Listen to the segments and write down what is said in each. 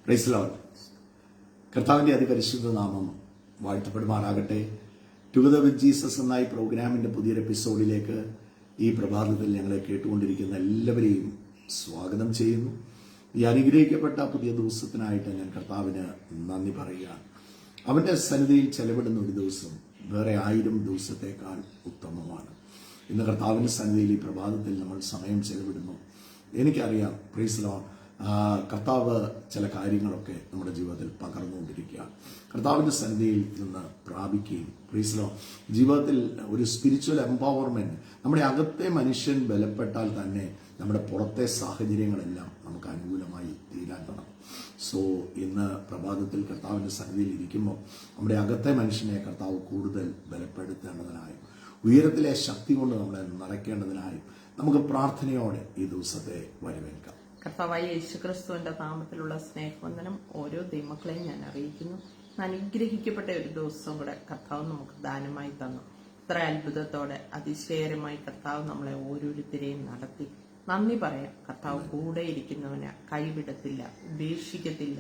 Praise Lord. കർത്താവിൻ്റെ അതിപരിശുദ്ധ നാമം വാഴ്ത്തപ്പെടുമാറാകട്ടെ. ടുഗദർ വിത്ത് ജീസസ് എന്ന ഈ പ്രോഗ്രാമിൻ്റെ പുതിയൊരു എപ്പിസോഡിലേക്ക് ഈ പ്രഭാതത്തിൽ ഞങ്ങളെ കേട്ടുകൊണ്ടിരിക്കുന്ന എല്ലാവരെയും സ്വാഗതം ചെയ്യുന്നു. ഈ അനുഗ്രഹിക്കപ്പെട്ട പുതിയ ദിവസത്തിനായിട്ട് ഞാൻ കർത്താവിന് നന്ദി പറയുകയാണ്. അവൻ്റെ സന്നിധിയിൽ ചെലവിടുന്ന ഒരു ദിവസം വേറെ 1000 ദിവസത്തേക്കാൾ ഉത്തമമാണ്. ഇന്ന് കർത്താവിൻ്റെ സന്നിധിയിൽ ഈ പ്രഭാതത്തിൽ നമ്മൾ സമയം ചെലവിടുന്നു. എനിക്കറിയാം, പ്രൈസ് ലോർഡ്, കർത്താവ് ചില കാര്യങ്ങളൊക്കെ നമ്മുടെ ജീവിതത്തിൽ പകർന്നുകൊണ്ടിരിക്കുകയാണ്. കർത്താവിൻ്റെ സന്നിധിയിൽ നിന്ന് പ്രാപിക്കുകയും, പ്രൈസ് ലോർഡ്, ജീവിതത്തിൽ ഒരു സ്പിരിച്വൽ എംപവർമെന്റ്, നമ്മുടെ അകത്തെ മനുഷ്യൻ ബലപ്പെട്ടാൽ തന്നെ നമ്മുടെ പുറത്തെ സാഹചര്യങ്ങളെല്ലാം നമുക്ക് അനുകൂലമായി തീരാൻ തുടങ്ങും. സോ ഇന്ന് പ്രഭാതത്തിൽ കർത്താവിൻ്റെ സന്നിധിയിൽ ഇരിക്കുമ്പോൾ നമ്മുടെ അകത്തെ മനുഷ്യനെ കർത്താവ് കൂടുതൽ ബലപ്പെടുത്തേണ്ടതിനായും ഉയരത്തിലെ ശക്തി കൊണ്ട് നമ്മളെ നിറയ്ക്കേണ്ടതിനായും നമുക്ക് പ്രാർത്ഥനയോടെ ഈ ദിവസത്തെ വരവേൽക്കാം. കർത്താവായ യേശുക്രിസ്തുവിന്റെ നാമത്തിലുള്ള സ്നേഹവന്ദനം ഓരോ ദൈവമക്കളെയും ഞാൻ അറിയിക്കുന്നു. അനുഗ്രഹിക്കപ്പെട്ട ഒരു ദിവസം കൂടെ കർത്താവ് നമുക്ക് ദാനമായി തന്നു. ഇത്ര അത്ഭുതത്തോടെ അതിശയകരമായി കർത്താവ് നമ്മളെ ഓരോരുത്തരെയും നടത്തി. നന്ദി പറയാം. കർത്താവ് കൂടെ ഇരിക്കുന്നവനെ കൈവിടത്തില്ല, ഉപേക്ഷിക്കത്തില്ല.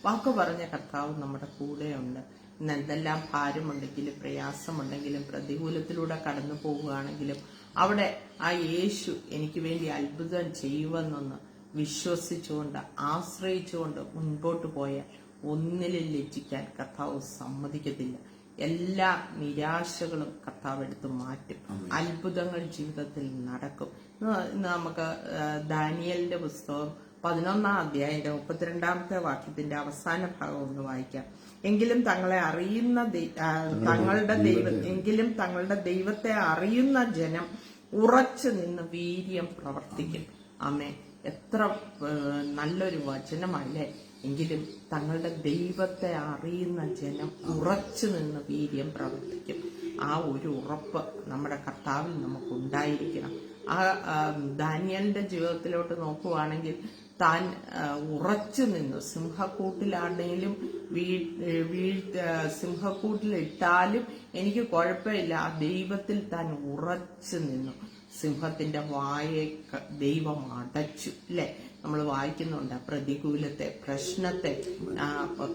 വാക്ക് പറഞ്ഞ കർത്താവ് നമ്മുടെ കൂടെയുണ്ട്. ഇന്ന് എന്തെല്ലാം ഭാരമുണ്ടെങ്കിലും പ്രയാസമുണ്ടെങ്കിലും പ്രതികൂലത്തിലൂടെ കടന്നു പോവുകയാണെങ്കിലും അവിടെ ആ യേശു എനിക്ക് വേണ്ടി അത്ഭുതം ചെയ്യുമെന്നൊന്ന് വിശ്വസിച്ചുകൊണ്ട് ആശ്രയിച്ചുകൊണ്ട് മുൻപോട്ട് പോയാൽ ഒന്നിലും ലജ്ജിക്കാൻ കർത്താവ് സമ്മതിക്കത്തില്ല. എല്ലാ നിരാശകളും കർത്താവ് എടുത്ത് മാറ്റും. അത്ഭുതങ്ങൾ ജീവിതത്തിൽ നടക്കും. ഇന്ന് നമുക്ക് ദാനിയേലിന്റെ പുസ്തകം 11-ാം അധ്യായത്തിന്റെ 32-ാമത്തെ വാക്യത്തിന്റെ അവസാന ഭാഗം ഒന്ന് വായിക്കാം. എങ്കിലും തങ്ങളെ അറിയുന്ന തങ്ങളുടെ ദൈവത്തെ അറിയുന്ന ജനം ഉറച്ചു നിന്ന് വീര്യം പ്രവർത്തിക്കും. ആമേൻ. എത്ര നല്ലൊരു വചനമല്ലേ. എങ്കിലും തങ്ങളുടെ ദൈവത്തെ അറിയുന്ന ജനം ഉറച്ചു നിന്ന് വീര്യം പ്രവർത്തിക്കും. ആ ഒരു ഉറപ്പ് നമ്മുടെ കർത്താവിൽ നമുക്കുണ്ടായിരിക്കണം. ആ ദാനിയേലിന്റെ ജീവിതത്തിലോട്ട് നോക്കുവാണെങ്കിൽ താൻ ഉറച്ചു നിന്നു. സിംഹക്കൂട്ടിലാണെങ്കിലും സിംഹക്കൂട്ടിലിട്ടാലും എനിക്ക് കുഴപ്പമില്ല, ആ ദൈവത്തിൽ താൻ ഉറച്ചു നിന്നു. സിംഹത്തിന്റെ വായെ ദൈവം അടച്ചു, അല്ലെ? നമ്മൾ വായിക്കുന്നുണ്ട്. പ്രതികൂലത്തെ, പ്രശ്നത്തെ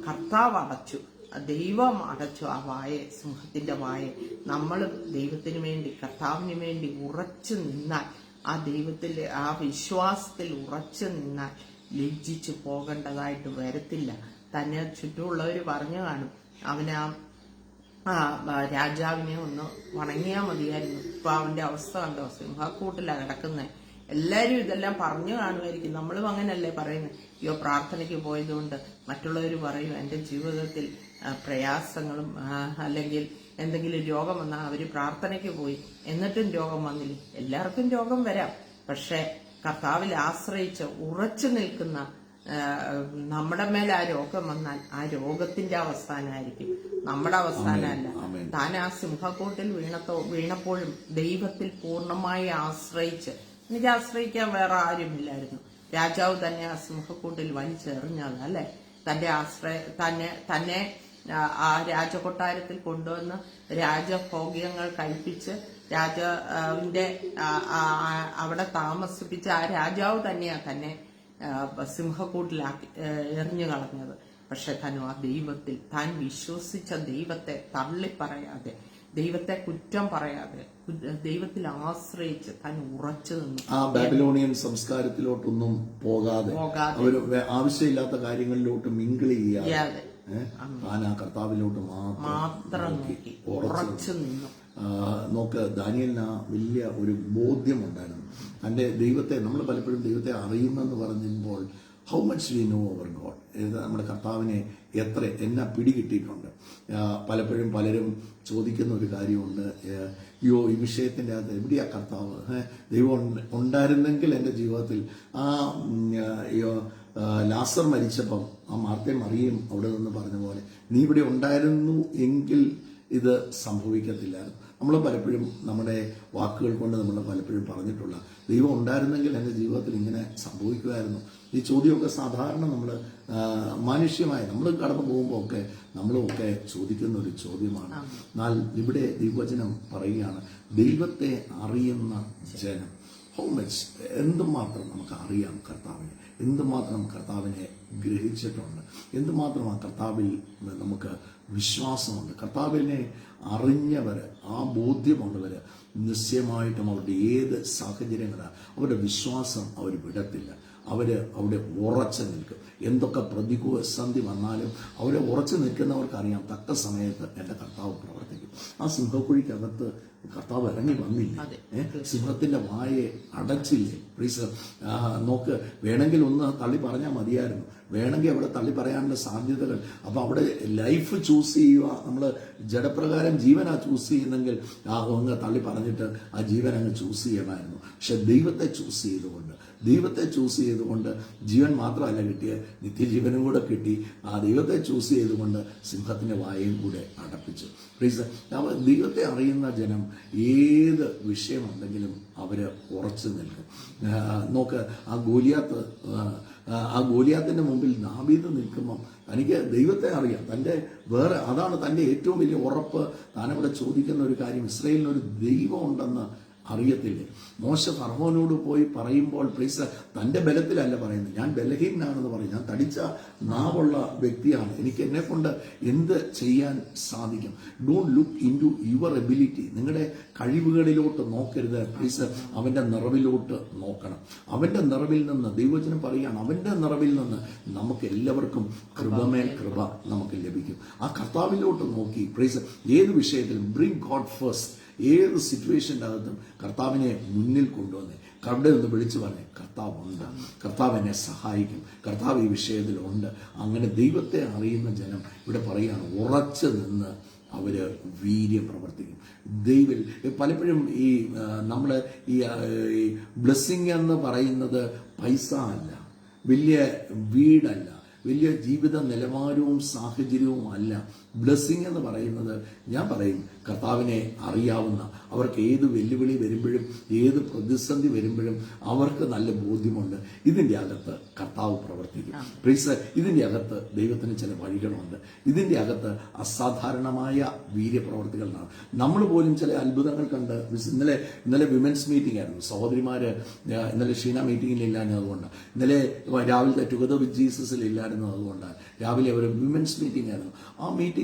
കർത്താവ് അടച്ചു, ദൈവം അടച്ചു ആ വായെ, സിംഹത്തിന്റെ വായെ. നമ്മൾ ദൈവത്തിന് വേണ്ടി, കർത്താവിന് വേണ്ടി ഉറച്ചു നിന്നാൽ, ആ ദൈവത്തിൽ, ആ വിശ്വാസത്തിൽ ഉറച്ചു നിന്നാൽ ലജ്ജിച്ചു പോകേണ്ടതായിട്ട് വരത്തില്ല. തന്നെ ചുറ്റുമുള്ളവർ പറഞ്ഞു കാണും, അവനാ രാജാവിനെ ഒന്ന് വണങ്ങിയാൽ മതിയായിരുന്നു, ഇപ്പൊ അവന്റെ അവസ്ഥ കണ്ടോ, സിംഹക്കൂട്ടിലാ കിടക്കുന്നത്. എല്ലാരും ഇതെല്ലാം പറഞ്ഞു കാണുമായിരിക്കും. നമ്മളും അങ്ങനല്ലേ പറയുന്നത്. അയ്യോ, പ്രാർത്ഥനയ്ക്ക് പോയതുകൊണ്ട് മറ്റുള്ളവർ പറയും എന്റെ ജീവിതത്തിൽ പ്രയാസങ്ങളും അല്ലെങ്കിൽ എന്തെങ്കിലും രോഗം വന്നാൽ അവര് പ്രാർത്ഥനയ്ക്ക് പോയി എന്നിട്ടും രോഗം വന്നില്ല. എല്ലാവർക്കും രോഗം വരാം. പക്ഷെ കർത്താവിൽ ആശ്രയിച്ച് ഉറച്ചു നിൽക്കുന്ന നമ്മുടെ മേലെ ആ രോഗം വന്നാൽ ആ രോഗത്തിന്റെ അവസാനമായിരിക്കും, നമ്മുടെ അവസാനമല്ല. താൻ ആ സിംഹക്കൂട്ടിൽ വീണപ്പോഴും ദൈവത്തിൽ പൂർണ്ണമായി ആശ്രയിച്ച്, എനിക്ക് ആശ്രയിക്കാൻ വേറെ ആരുമില്ലായിരുന്നു. രാജാവ് തന്നെ ആ സിംഹക്കൂട്ടിൽ വലിച്ചെറിഞ്ഞത്, അല്ലെ? തന്നെ ആ രാജകൊട്ടാരത്തിൽ കൊണ്ടുവന്ന് രാജഭോഗ്യങ്ങൾ കഴിപ്പിച്ച് രാജാവിന്റെ അവിടെ താമസിപ്പിച്ച ആ രാജാവ് തന്നെയാ തന്നെ സിംഹക്കൂട്ടിലാക്കി എറിഞ്ഞു കളഞ്ഞത്. പക്ഷെ താൻ ആ ദൈവത്തിൽ, താൻ വിശ്വസിച്ച ദൈവത്തെ തള്ളിപ്പറയാതെ, ദൈവത്തെ കുറ്റം പറയാതെ, ദൈവത്തിൽ ആശ്രയിച്ച് താൻ ഉറച്ചു നിന്നു. ആ ബാബിലോണിയൻ സംസ്കാരത്തിലോട്ടൊന്നും പോകാതെ അവർ ആവശ്യമില്ലാത്ത കാര്യങ്ങളിലോട്ട് മിങ്കിൾ ചെയ്യാതെ താൻ ആ കർത്താവിലോട്ട് മാത്രം നോക്കി ഉറച്ചു നിന്നു. നോക്ക്, ദാനിയേലിന് വലിയ ഒരു ബോധ്യമുണ്ടായിരുന്നു. തന്റെ ദൈവത്തെ, നമ്മൾ പലപ്പോഴും ദൈവത്തെ അറിയുന്നെന്ന് പറയുമ്പോൾ how much we know our God, നമ്മുടെ കർത്താവിനെ എന്നെ പിടികിട്ടിയിട്ടുണ്ട്. പലപ്പോഴും പലരും ചോദിക്കുന്ന ഒരു കാര്യമുണ്ട്, അയ്യോ, ഈ വിഷയത്തിന്റെ അകത്ത് എവിടെയാ കർത്താവ്? ദൈവം ഉണ്ടായിരുന്നെങ്കിൽ എൻ്റെ ജീവിതത്തിൽ ലാസർ മരിച്ചപ്പം ആ മാർത്തയും മറിയയും അവിടെ നിന്ന് പറഞ്ഞ പോലെ നീ ഇവിടെ ഉണ്ടായിരുന്നു എങ്കിൽ ഇത് സംഭവിക്കത്തില്ലായിരുന്നു. നമ്മൾ പലപ്പോഴും നമ്മുടെ വാക്കുകൾ കൊണ്ട് നമ്മൾ പലപ്പോഴും പറഞ്ഞിട്ടുള്ള, ദൈവം ഉണ്ടായിരുന്നെങ്കിൽ എൻ്റെ ജീവിതത്തിൽ ഇങ്ങനെ സംഭവിക്കുമായിരുന്നു. ഈ ചോദ്യമൊക്കെ സാധാരണ നമ്മൾ മാനുഷ്യമായി നമ്മൾ കടന്നു പോകുമ്പോൾ ഒക്കെ നമ്മളൊക്കെ ചോദിക്കുന്ന ഒരു ചോദ്യമാണ്. എന്നാൽ ഇവിടെ ദൈവവചനം പറയുകയാണ്, ദൈവത്തെ അറിയുന്ന ജനം. ഹൗ മച്ച്, എന്തുമാത്രം നമുക്ക് അറിയാം കർത്താവിനെ, എന്തുമാത്രം കർത്താവിനെ ഗ്രഹിച്ചിട്ടുണ്ട്. എന്തുമാത്രമാണ് കർത്താവിൽ നമുക്ക് വിശ്വാസമുണ്ട്. കർത്താവിനെ അറിഞ്ഞവർ, ആ ബോധ്യമുള്ളവർ നിശ്ചയമായിട്ടും അവരുടെ ഏത് സാഹചര്യങ്ങളാണ് അവരുടെ വിശ്വാസം അവർ വിടത്തില്ല. അവിടെ ഉറച്ചു നിൽക്കും. എന്തൊക്കെ പ്രതികൂലസന്ധി വന്നാലും അവരെ ഉറച്ചു നിൽക്കുന്നവർക്കറിയാം തക്ക സമയത്ത് എൻ്റെ കർത്താവ് പ്രവർത്തിക്കും. ആ സിംഹക്കുഴിക്കകത്ത് കർത്താവ് ഇറങ്ങി വന്നില്ലേ? സിംഹത്തിന്റെ വായെ അടച്ചില്ലേ? പ്ലീസ് നോക്ക്, വേണമെങ്കിൽ ഒന്ന് തള്ളി പറഞ്ഞാൽ മതിയായിരുന്നു. വേണമെങ്കിൽ അവിടെ തള്ളി പറയാനുള്ള സാധ്യതകൾ. അപ്പൊ അവിടെ ലൈഫ് ചൂസ് ചെയ്യുക, നമ്മൾ ജഡപ്രകാരം ജീവനാ ചൂസ് ചെയ്യുന്നെങ്കിൽ അങ്ങ് തള്ളി പറഞ്ഞിട്ട് ആ ജീവൻ അങ്ങ് ചൂസ് ചെയ്യണമായിരുന്നു. പക്ഷെ ദൈവത്തെ ചൂസ് ചെയ്തുകൊണ്ട് ജീവൻ മാത്രമല്ല കിട്ടിയത്, നിത്യജീവനും കൂടെ കിട്ടി. ആ ദൈവത്തെ ചൂസ് ചെയ്തുകൊണ്ട് സിംഹത്തിന്റെ വായയും കൂടെ അടപ്പിച്ചു. പ്ലീസ് ദൈവത്തെ അറിയുന്ന ജനം ഏത് വിഷയമുണ്ടെങ്കിലും അവര് ഉറച്ചു നിൽക്കും. നോക്ക്, ആ ഗോലിയാത്തിന്റെ മുമ്പിൽ ദാവീദ് നിൽക്കുമ്പം തനിക്ക് ദൈവത്തെ അറിയാം. അതാണ് തൻ്റെ ഏറ്റവും വലിയ ഉറപ്പ്. താനവിടെ ചോദിക്കുന്ന ഒരു കാര്യം, ഇസ്രായേലിനൊരു ദൈവം ഉണ്ടെന്ന് അറിയത്തില്ലേ? മോശ ഫറവോനോട് പോയി പറയുമ്പോൾ പ്ലീസ് തൻ്റെ ബലത്തിലല്ല പറയുന്നത്, ഞാൻ ബലഹീനാണെന്ന് പറയും, ഞാൻ തടിച്ച നാവുള്ള വ്യക്തിയാണ്, എനിക്ക് എന്നെ കൊണ്ട് എന്ത് ചെയ്യാൻ സാധിക്കും. Don't look into your ability. നിങ്ങളുടെ കഴിവുകളിലോട്ട് നോക്കരുത്, പ്ലീസ് അവൻ്റെ നിറവിലോട്ട് നോക്കണം. അവൻ്റെ നിറവിൽ നിന്ന്, ദൈവവചനം പറയുകയാണ്, അവൻ്റെ നിറവിൽ നിന്ന് നമുക്ക് എല്ലാവർക്കും കൃപമേൽ കൃപ നമുക്ക് ലഭിക്കും. ആ കർത്താവിലോട്ട് നോക്കി പ്ലീസ് ഏത് വിഷയത്തിലും ബ്രിങ് ഗോഡ് ഫസ്റ്റ്. ഏത് സിറ്റുവേഷൻ്റെ അകത്തും കർത്താവിനെ മുന്നിൽ കൊണ്ടുവന്നേ, അവിടെ നിന്ന് വിളിച്ചു പറഞ്ഞേ കർത്താവുണ്ട്, കർത്താവ് എന്നെ സഹായിക്കും, കർത്താവ് ഈ വിഷയത്തിലുണ്ട്. അങ്ങനെ ദൈവത്തെ അറിയുന്ന ജനം ഇവിടെ പറയുകയാണ്, ഉറച്ചു നിന്ന് അവര് വീര്യം പ്രവർത്തിക്കും. പലപ്പോഴും നമ്മൾ ഈ ബ്ലെസ്സിങ് എന്ന് പറയുന്നത് പൈസ അല്ല, വലിയ വീടല്ല, വലിയ ജീവിത നിലവാരവും സാഹചര്യവും അല്ല. ബ്ലെസ്സിങ് എന്ന് പറയുന്നത്, ഞാൻ പറയും, കർത്താവിനെ അറിയാവുന്ന, അവർക്ക് ഏത് വെല്ലുവിളി വരുമ്പോഴും ഏത് പ്രതിസന്ധി വരുമ്പോഴും അവർക്ക് നല്ല ബോധ്യമുണ്ട്, ഇതിൻ്റെ അകത്ത് കർത്താവ് പ്രവർത്തിക്കും. പ്ലീസ്, ഇതിൻ്റെ അകത്ത് ദൈവത്തിന് ചില വഴികളുണ്ട്, ഇതിൻ്റെ അകത്ത് അസാധാരണമായ വീര്യപ്രവർത്തികളാണ്. നമ്മൾ പോലും ചില അത്ഭുതങ്ങൾ കണ്ട്. ഇന്നലെ വിമൻസ് മീറ്റിംഗ് ആയിരുന്നു. സഹോദരിമാര് ഇന്നലെ ഷീന മീറ്റിംഗിലില്ലാഞ്ഞത് അതുകൊണ്ടാണ്, ഇന്നലെ രാവിലത്തെ ടുഗദർ വിത്ത് ജീസസിൽ ഇല്ലായിരുന്നത് അതുകൊണ്ടാണ്. രാവിലെ ഒരു വിമൻസ് മീറ്റിംഗ് ആയിരുന്നു. ആ മീറ്റിംഗിൽ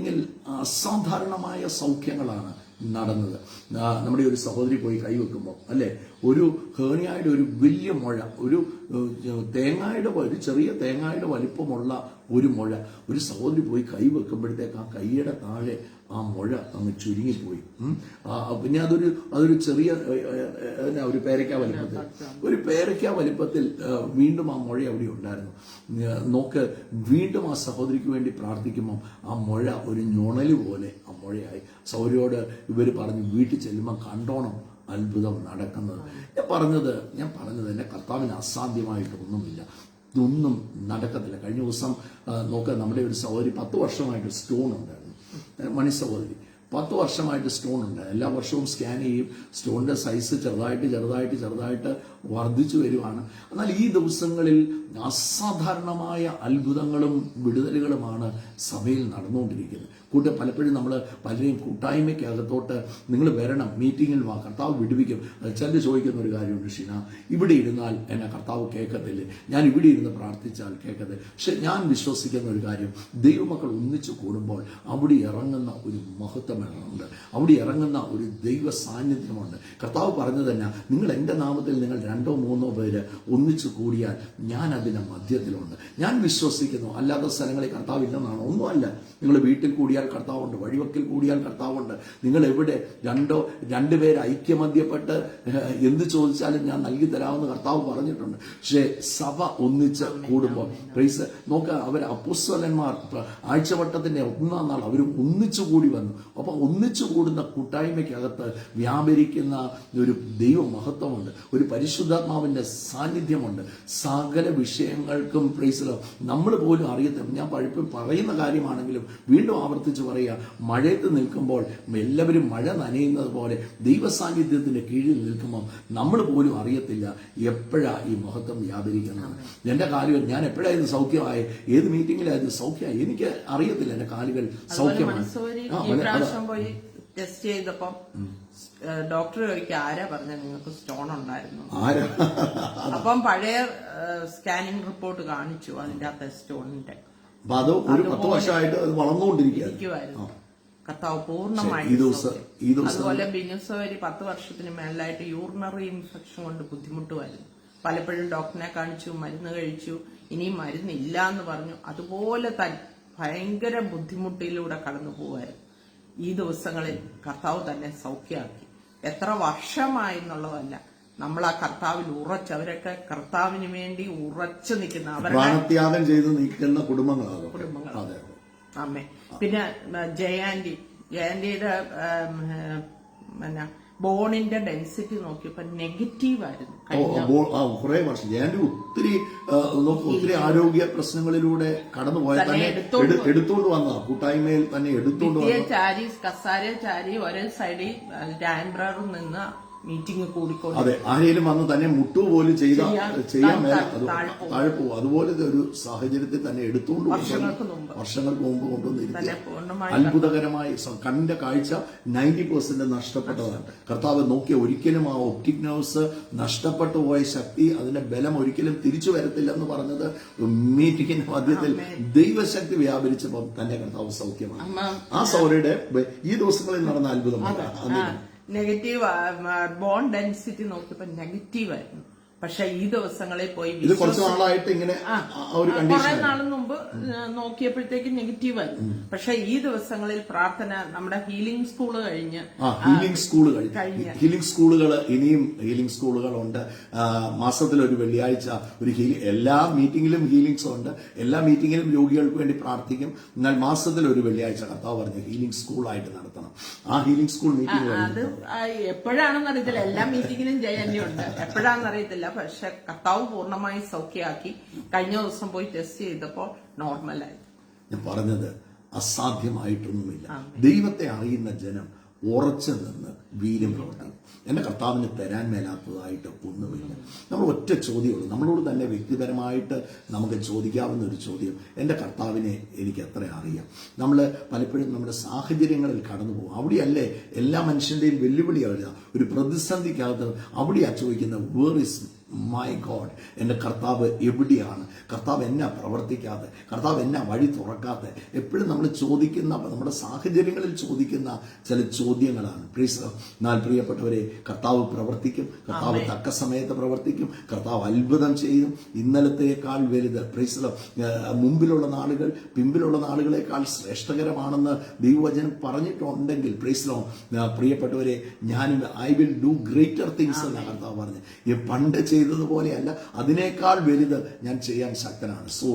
അസാധാരണമായ സൗഖ്യങ്ങളാണ് നടന്നത്. നമ്മുടെ ഒരു സഹോദരി പോയി കൈവെക്കുമ്പോൾ അല്ലെ, ഒരു ഹേണിയായുടെ ഒരു വലിയ മുഴ, ഒരു ചെറിയ തേങ്ങായുടെ വലിപ്പമുള്ള ഒരു മുഴ, ഒരു സഹോദരി പോയി കൈവെക്കുമ്പോഴത്തേക്ക് ആ കൈയുടെ താഴെ ആ മുഴ അങ്ങ് ചുരുങ്ങിപ്പോയി. പിന്നെ അതൊരു ചെറിയ ഒരു പേരയ്ക്ക വലിപ്പത്തിൽ വീണ്ടും ആ മുഴ അവിടെ ഉണ്ടായിരുന്നു. നോക്ക്, വീണ്ടും ആ സഹോദരിക്ക് വേണ്ടി പ്രാർത്ഥിക്കുമ്പോൾ ആ മുഴ ഒരു ഞൊണല് പോലെ ആ മുഴയായി. സഹോദരിയോട് ഇവര് പറഞ്ഞു, വീട്ടിൽ ചെല്ലുമ്പോൾ കണ്ടോണം അത്ഭുതം നടക്കുന്നത്. ഞാൻ പറഞ്ഞത് എൻ്റെ കർത്താവിന് അസാധ്യമായിട്ടൊന്നുമില്ല, ഇതൊന്നും നടക്കത്തില്ല. കഴിഞ്ഞ ദിവസം നോക്കുക, നമ്മുടെ ഒരു സഹോദരി 10 വർഷമായിട്ട് സ്റ്റോൺ ഉണ്ടായിരുന്നു, മണി സഹോദരി 10 വർഷമായിട്ട് സ്റ്റോൺ ഉണ്ട്. എല്ലാ വർഷവും സ്കാൻ ചെയ്യും, സ്റ്റോണിന്റെ സൈസ് ചെറുതായിട്ട് വർദ്ധിച്ചു വരുവാണ്. എന്നാൽ ഈ ദിവസങ്ങളിൽ അസാധാരണമായ അത്ഭുതങ്ങളും വിടുതലുകളുമാണ് സഭയിൽ നടന്നുകൊണ്ടിരിക്കുന്നത്. പലപ്പോഴും നമ്മൾ പലരെയും കൂട്ടായ്മയ്ക്കകത്തോട്ട് നിങ്ങൾ വരണം, മീറ്റിങ്ങിൽ വാ, കർത്താവ് വിടുവിക്കും. ചിലർ ചോദിക്കുന്ന ഒരു കാര്യമുണ്ട്, ഷീന, ഇവിടെ ഇരുന്നാൽ എന്നെ കർത്താവ് കേൾക്കത്തില്ലേ? ഞാൻ ഇവിടെ ഇരുന്ന് പ്രാർത്ഥിച്ചാൽ കേൾക്കത്തില്ല. പക്ഷെ ഞാൻ വിശ്വസിക്കുന്ന ഒരു കാര്യം, ദൈവമക്കൾ ഒന്നിച്ചു കൂടുമ്പോൾ അവിടെ ഇറങ്ങുന്ന ഒരു മഹത്വമുണ്ട്, അവിടെ ഇറങ്ങുന്ന ഒരു ദൈവ സാന്നിധ്യമുണ്ട്. കർത്താവ് പറഞ്ഞു തന്നെ, നിങ്ങൾ എൻ്റെ നാമത്തിൽ നിങ്ങൾ 2 or 3 പേര് ഒന്നിച്ചു കൂടിയാൽ ഞാൻ അതിൻ്റെ മധ്യത്തിലുണ്ട്. ഞാൻ വിശ്വസിക്കുന്നു. അല്ലാത്ത സ്ഥലങ്ങളിൽ കർത്താവ് ഇല്ലെന്നാണ്, ഒന്നുമല്ല. നിങ്ങൾ വീട്ടിൽ കൂടിയാൽ കർത്താവുണ്ട്, വഴിവക്കിൽ കൂടിയാൽ കർത്താവുണ്ട്. നിങ്ങൾ എവിടെ 2 പേര് ഐക്യമധ്യപ്പെട്ട് എന്ത് ചോദിച്ചാലും ഞാൻ നൽകി തരാമെന്ന് കർത്താവ് പറഞ്ഞിട്ടുണ്ട്. പക്ഷേ സഭ ഒന്നിച്ച് കൂടുമ്പോൾ പ്രൈസ് നോക്കുക, അവർ അപ്പോസ്തലന്മാർ ആഴ്ചവട്ടത്തിന്റെ 1-ാം നാൾ അവർ ഒന്നിച്ചു കൂടി വന്നു. അപ്പൊ ഒന്നിച്ചു കൂടുന്ന കൂട്ടായ്മയ്ക്കകത്ത് വ്യാപരിക്കുന്ന ഒരു ദൈവ മഹത്വമുണ്ട്, ഒരു പരിശുദ്ധാത്മാവിന്റെ സാന്നിധ്യമുണ്ട്. സകല വിഷയങ്ങൾക്കും പ്രൈസ് നമ്മൾ പോലും അറിയത്തില്ല. ഞാൻ പറയുന്ന കാര്യമാണെങ്കിലും വീണ്ടും ആവർത്തിച്ച് പറയുക, മഴയത്ത് നിൽക്കുമ്പോൾ എല്ലാവരും മഴ നനയുന്നത് പോലെ ദൈവ സാന്നിധ്യത്തിന്റെ കീഴിൽ നിൽക്കുമ്പോൾ നമ്മൾ പോലും അറിയത്തില്ല എപ്പോഴാ ഈ മഹത്വം വ്യാപരിക്കുന്നത്. എന്റെ കാലുകൾ, ഞാൻ എപ്പോഴായിരുന്നു സൗഖ്യമായി, ഏത് മീറ്റിംഗിലായിരുന്നു സൗഖ്യമായി, എനിക്ക് അറിയത്തില്ല. എന്റെ കാലുകൾ സൗഖ്യമായി. ടെസ്റ്റ് ചെയ്തപ്പം ഡോക്ടർ ചോദിക്കുക ആരാ പറഞ്ഞ നിങ്ങൾക്ക് സ്റ്റോൺ ഉണ്ടായിരുന്നു. ആരാ? അപ്പം പഴയ സ്കാനിങ് റിപ്പോർട്ട് കാണിച്ചു അതിന്റെ അകത്ത് സ്റ്റോണിന്റെ. അപ്പൊ അത് ഒരു 10 വർഷമായിട്ട് അത് വളർന്നുകൊണ്ടിരിക്കുകയായിരുന്നു. കർത്താവ് പൂർണ്ണമായിട്ട്. അതുപോലെ ബിനുസവരി 10 വർഷത്തിന് മേലായിട്ട് യൂറിനറി ഇൻഫെക്ഷൻ കൊണ്ട് ബുദ്ധിമുട്ടുമായിരുന്നു. പലപ്പോഴും ഡോക്ടറിനെ കാണിച്ചു, മരുന്ന് കഴിച്ചു, ഇനിയും മരുന്നില്ല എന്ന് പറഞ്ഞു. അതുപോലെ തന്നെ ഭയങ്കര ബുദ്ധിമുട്ടിലൂടെ കടന്നു പോവായിരുന്നു. ഈ ദിവസങ്ങളിൽ കർത്താവ് തന്നെ സൗഖ്യമാക്കി. എത്ര വർഷമായി എന്നുള്ളതല്ല, നമ്മൾ ആ കർത്താവിൽ അവരൊക്കെ കർത്താവിന് വേണ്ടി ഉറച്ചു നിൽക്കുന്ന പ്രാണത്യാഗം ചെയ്ത് നിൽക്കുന്ന കുടുംബങ്ങളാണ്. അമ്മേ. പിന്നെ ജയാന്റിയുടെ പിന്നെ ബോണിന്റെ ഡെൻസിറ്റി നോക്കിയപ്പോ നെഗറ്റീവ് ആയിരുന്നു. കുറെ വർഷം ജയാന്റി ഒത്തിരി ആരോഗ്യ പ്രശ്നങ്ങളിലൂടെ കടന്നുപോയ തന്നെ എടുത്തോണ്ട് വന്നതാ. കൂട്ടായ്മയിൽ തന്നെ എടുത്തോണ്ട് ചാരി കസാര ചാരി ഒരേ സൈഡിൽ ടാംബ്രറിൽ നിന്ന് മീറ്റിംഗ് കൂടിക്കൊണ്ട് അതെ ആരെങ്കിലും വന്ന് തന്നെ മുട്ടുപോലും ചെയ്യാൻ മേല താഴെ പോകും. അതുപോലത്തെ ഒരു സാഹചര്യത്തിൽ തന്നെ എടുത്തുകൊണ്ട് വർഷങ്ങൾക്ക് മുമ്പ് കൊണ്ടുവന്നിരിക്കുക. അത്ഭുതകരമായി കണ്ണിന്റെ കാഴ്ച 90% നഷ്ടപ്പെട്ടതാണ്. കർത്താവ് നോക്കിയ ഒരിക്കലും ആ ഒപ്റ്റിക് നെർവ്സ് നഷ്ടപ്പെട്ടു പോയ ശക്തി, അതിന്റെ ബലം ഒരിക്കലും തിരിച്ചു വരത്തില്ലെന്ന് പറഞ്ഞത് മീറ്റിംഗിന്റെ മധ്യത്തിൽ ദൈവശക്തി വ്യാപരിച്ചപ്പോൾ തന്നെ കർത്താവ് സൗഖ്യമാണ്. ആ സൗരയുടെ ഈ ദിവസങ്ങളിൽ നടന്ന അത്ഭുതമാണ്. നെഗറ്റീവ് ബോൺ ഡെൻസിറ്റി നോക്കിയപ്പോ നെഗറ്റീവ് ആയിരുന്നു. പക്ഷെ ഈ ദിവസങ്ങളിൽ പോയി കുറച്ച് നാളായിട്ട് ഇങ്ങനെ കുറെ നാള് മുമ്പ് നോക്കിയപ്പോഴത്തേക്ക് നെഗറ്റീവ് ആയിരുന്നു. പക്ഷെ ഈ ദിവസങ്ങളിൽ പ്രാർത്ഥന നമ്മുടെ ഹീലിംഗ് സ്കൂള് കഴിഞ്ഞ് ഹീലിംഗ് സ്കൂളുകൾ ഇനിയും ഹീലിംഗ് സ്കൂളുകളുണ്ട്. മാസത്തിൽ ഒരു വെള്ളിയാഴ്ച ഒരു എല്ലാ മീറ്റിംഗിലും ഹീലിംഗ്സ് ഉണ്ട്. എല്ലാ മീറ്റിംഗിലും രോഗികൾക്ക് വേണ്ടി പ്രാർത്ഥിക്കും. എന്നാൽ മാസത്തിൽ ഒരു വെള്ളിയാഴ്ച കർത്താവ് പറഞ്ഞു ഹീലിംഗ് സ്കൂളായിട്ട് നടത്തണം. ആ ഹീലിംഗ് സ്കൂൾ മീറ്റിംഗ് അത് എപ്പോഴാണെന്ന് അറിയത്തില്ല. എല്ലാ മീറ്റിംഗിലും ജയന്യുണ്ട്, എപ്പോഴാണെന്ന് അറിയത്തില്ല. പക്ഷെ കർത്താവ് പൂർണ്ണമായി സൗഖ്യമാക്കി. കഴിഞ്ഞ ദിവസം പോയി ടെസ്റ്റ് ചെയ്തപ്പോൾ നോർമലായി. ഞാൻ പറഞ്ഞത് അസാധ്യമായിട്ടൊന്നുമില്ല. ദൈവത്തെ അറിയുന്ന ജനം ഉറച്ചു നിന്ന് വീര്യം പ്രവർത്തിക്കും. എന്റെ കർത്താവിന് തരാൻ മേലാത്തതായിട്ട് ഒന്നുമില്ല. നമ്മൾ ഒറ്റ ചോദ്യമുള്ളൂ, നമ്മളോട് തന്നെ വ്യക്തിപരമായിട്ട് നമുക്ക് ചോദിക്കാവുന്ന ഒരു ചോദ്യം, എന്റെ കർത്താവിനെ എനിക്ക് എത്ര അറിയാം? നമ്മൾ പലപ്പോഴും നമ്മുടെ സാഹചര്യങ്ങളിൽ കടന്നു പോകും. അവിടെയല്ലേ എല്ലാ മനുഷ്യന്റെയും വെല്ലുവിളി അറിയാം. ഒരു പ്രതിസന്ധിക്കകത്ത് അവിടെയാ ചോദിക്കുന്നത്, വേർ ഇസ് മൈ ഗോഡ്? എൻ്റെ കർത്താവ് എവിടെയാണ്? കർത്താവ് എന്നാ പ്രവർത്തിക്കാതെ? കർത്താവ് എന്നാ വഴി തുറക്കാതെ? എപ്പോഴും നമ്മൾ ചോദിക്കുന്ന, നമ്മുടെ സാഹചര്യങ്ങളിൽ ചോദിക്കുന്ന ചില ചോദ്യങ്ങളാണ്. എന്നാൽ പ്രിയപ്പെട്ടവരെ, കർത്താവ് പ്രവർത്തിക്കും. കർത്താവ് തക്ക സമയത്ത് പ്രവർത്തിക്കും. കർത്താവ് അത്ഭുതം ചെയ്യും. ഇന്നലത്തേക്കാൾ വലുത് മുമ്പിലുള്ള നാളുകൾ പിമ്പിലുള്ള നാളുകളെക്കാൾ ശ്രേഷ്ഠകരമാണെന്ന് ദൈവവചനം പറഞ്ഞിട്ടുണ്ടെങ്കിൽ പ്രിയപ്പെട്ടവരെ, I will do greater things എന്നാണ് കർത്താവ് പറഞ്ഞത്. പണ്ട് ചെയ്തതുപോലെയല്ല, അതിനേക്കാൾ വലുത് ഞാൻ ചെയ്യാൻ ശക്തനാണ്. സോ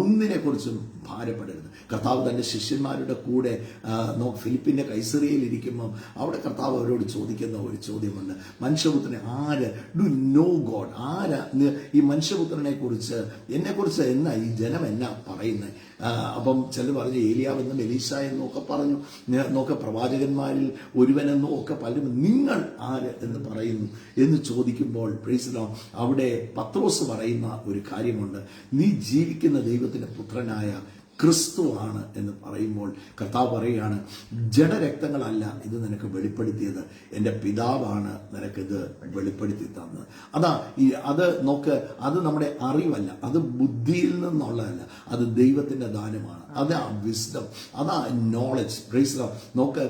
ഒന്നിനെ കുറിച്ചും ഭാരപ്പെടരുത്. കർത്താവ് തന്റെ ശിഷ്യന്മാരുടെ കൂടെ ഫിലിപ്പിന്റെ കൈസറിയയിൽ ഇരിക്കുമ്പം അവിടെ കർത്താവ് അവരോട് ചോദിക്കുന്ന ഒരു ചോദ്യമുണ്ട്, മനുഷ്യപുത്രനെ ആര് ഡു നോ ഗോഡ്? ആരാ ഈ മനുഷ്യപുത്രനെ കുറിച്ച്, എന്നെ കുറിച്ച് എന്നാ ഈ ജനം എന്നാ പറയുന്നത്? അപ്പം ചിലർ പറഞ്ഞു ഏലിയാവെന്നും എലീശ എന്നും ഒക്കെ പറഞ്ഞു, നോക്ക പ്രവാചകന്മാരിൽ ഒരുവനെന്നും ഒക്കെ പലരും നിങ്ങൾ ആര് എന്ന് പറയുന്നു എന്ന് ചോദിക്കുമ്പോൾ അവിടെ പത്രോസ് പറയുന്ന ഒരു കാര്യമുണ്ട്, നീ ജീവിക്കുന്ന ദൈവത്തിന്റെ പുത്രനായ ക്രിസ്തുവാണ് എന്ന് പറയുമ്പോൾ കർത്താവ് പറയുകയാണ്, ജഡരക്തങ്ങളല്ല ഇത് നിനക്ക് വെളിപ്പെടുത്തിയത്, എൻ്റെ പിതാവാണ് നിനക്കിത് വെളിപ്പെടുത്തി തന്നത്. അത് നോക്ക്, അത് നമ്മുടെ അറിവല്ല, അത് ബുദ്ധിയിൽ നിന്നുള്ളതല്ല, അത് ദൈവത്തിന്റെ ദാനമാണ്. അതാ വിസ്ഡം, അതാ നോളജ്. നോക്ക്,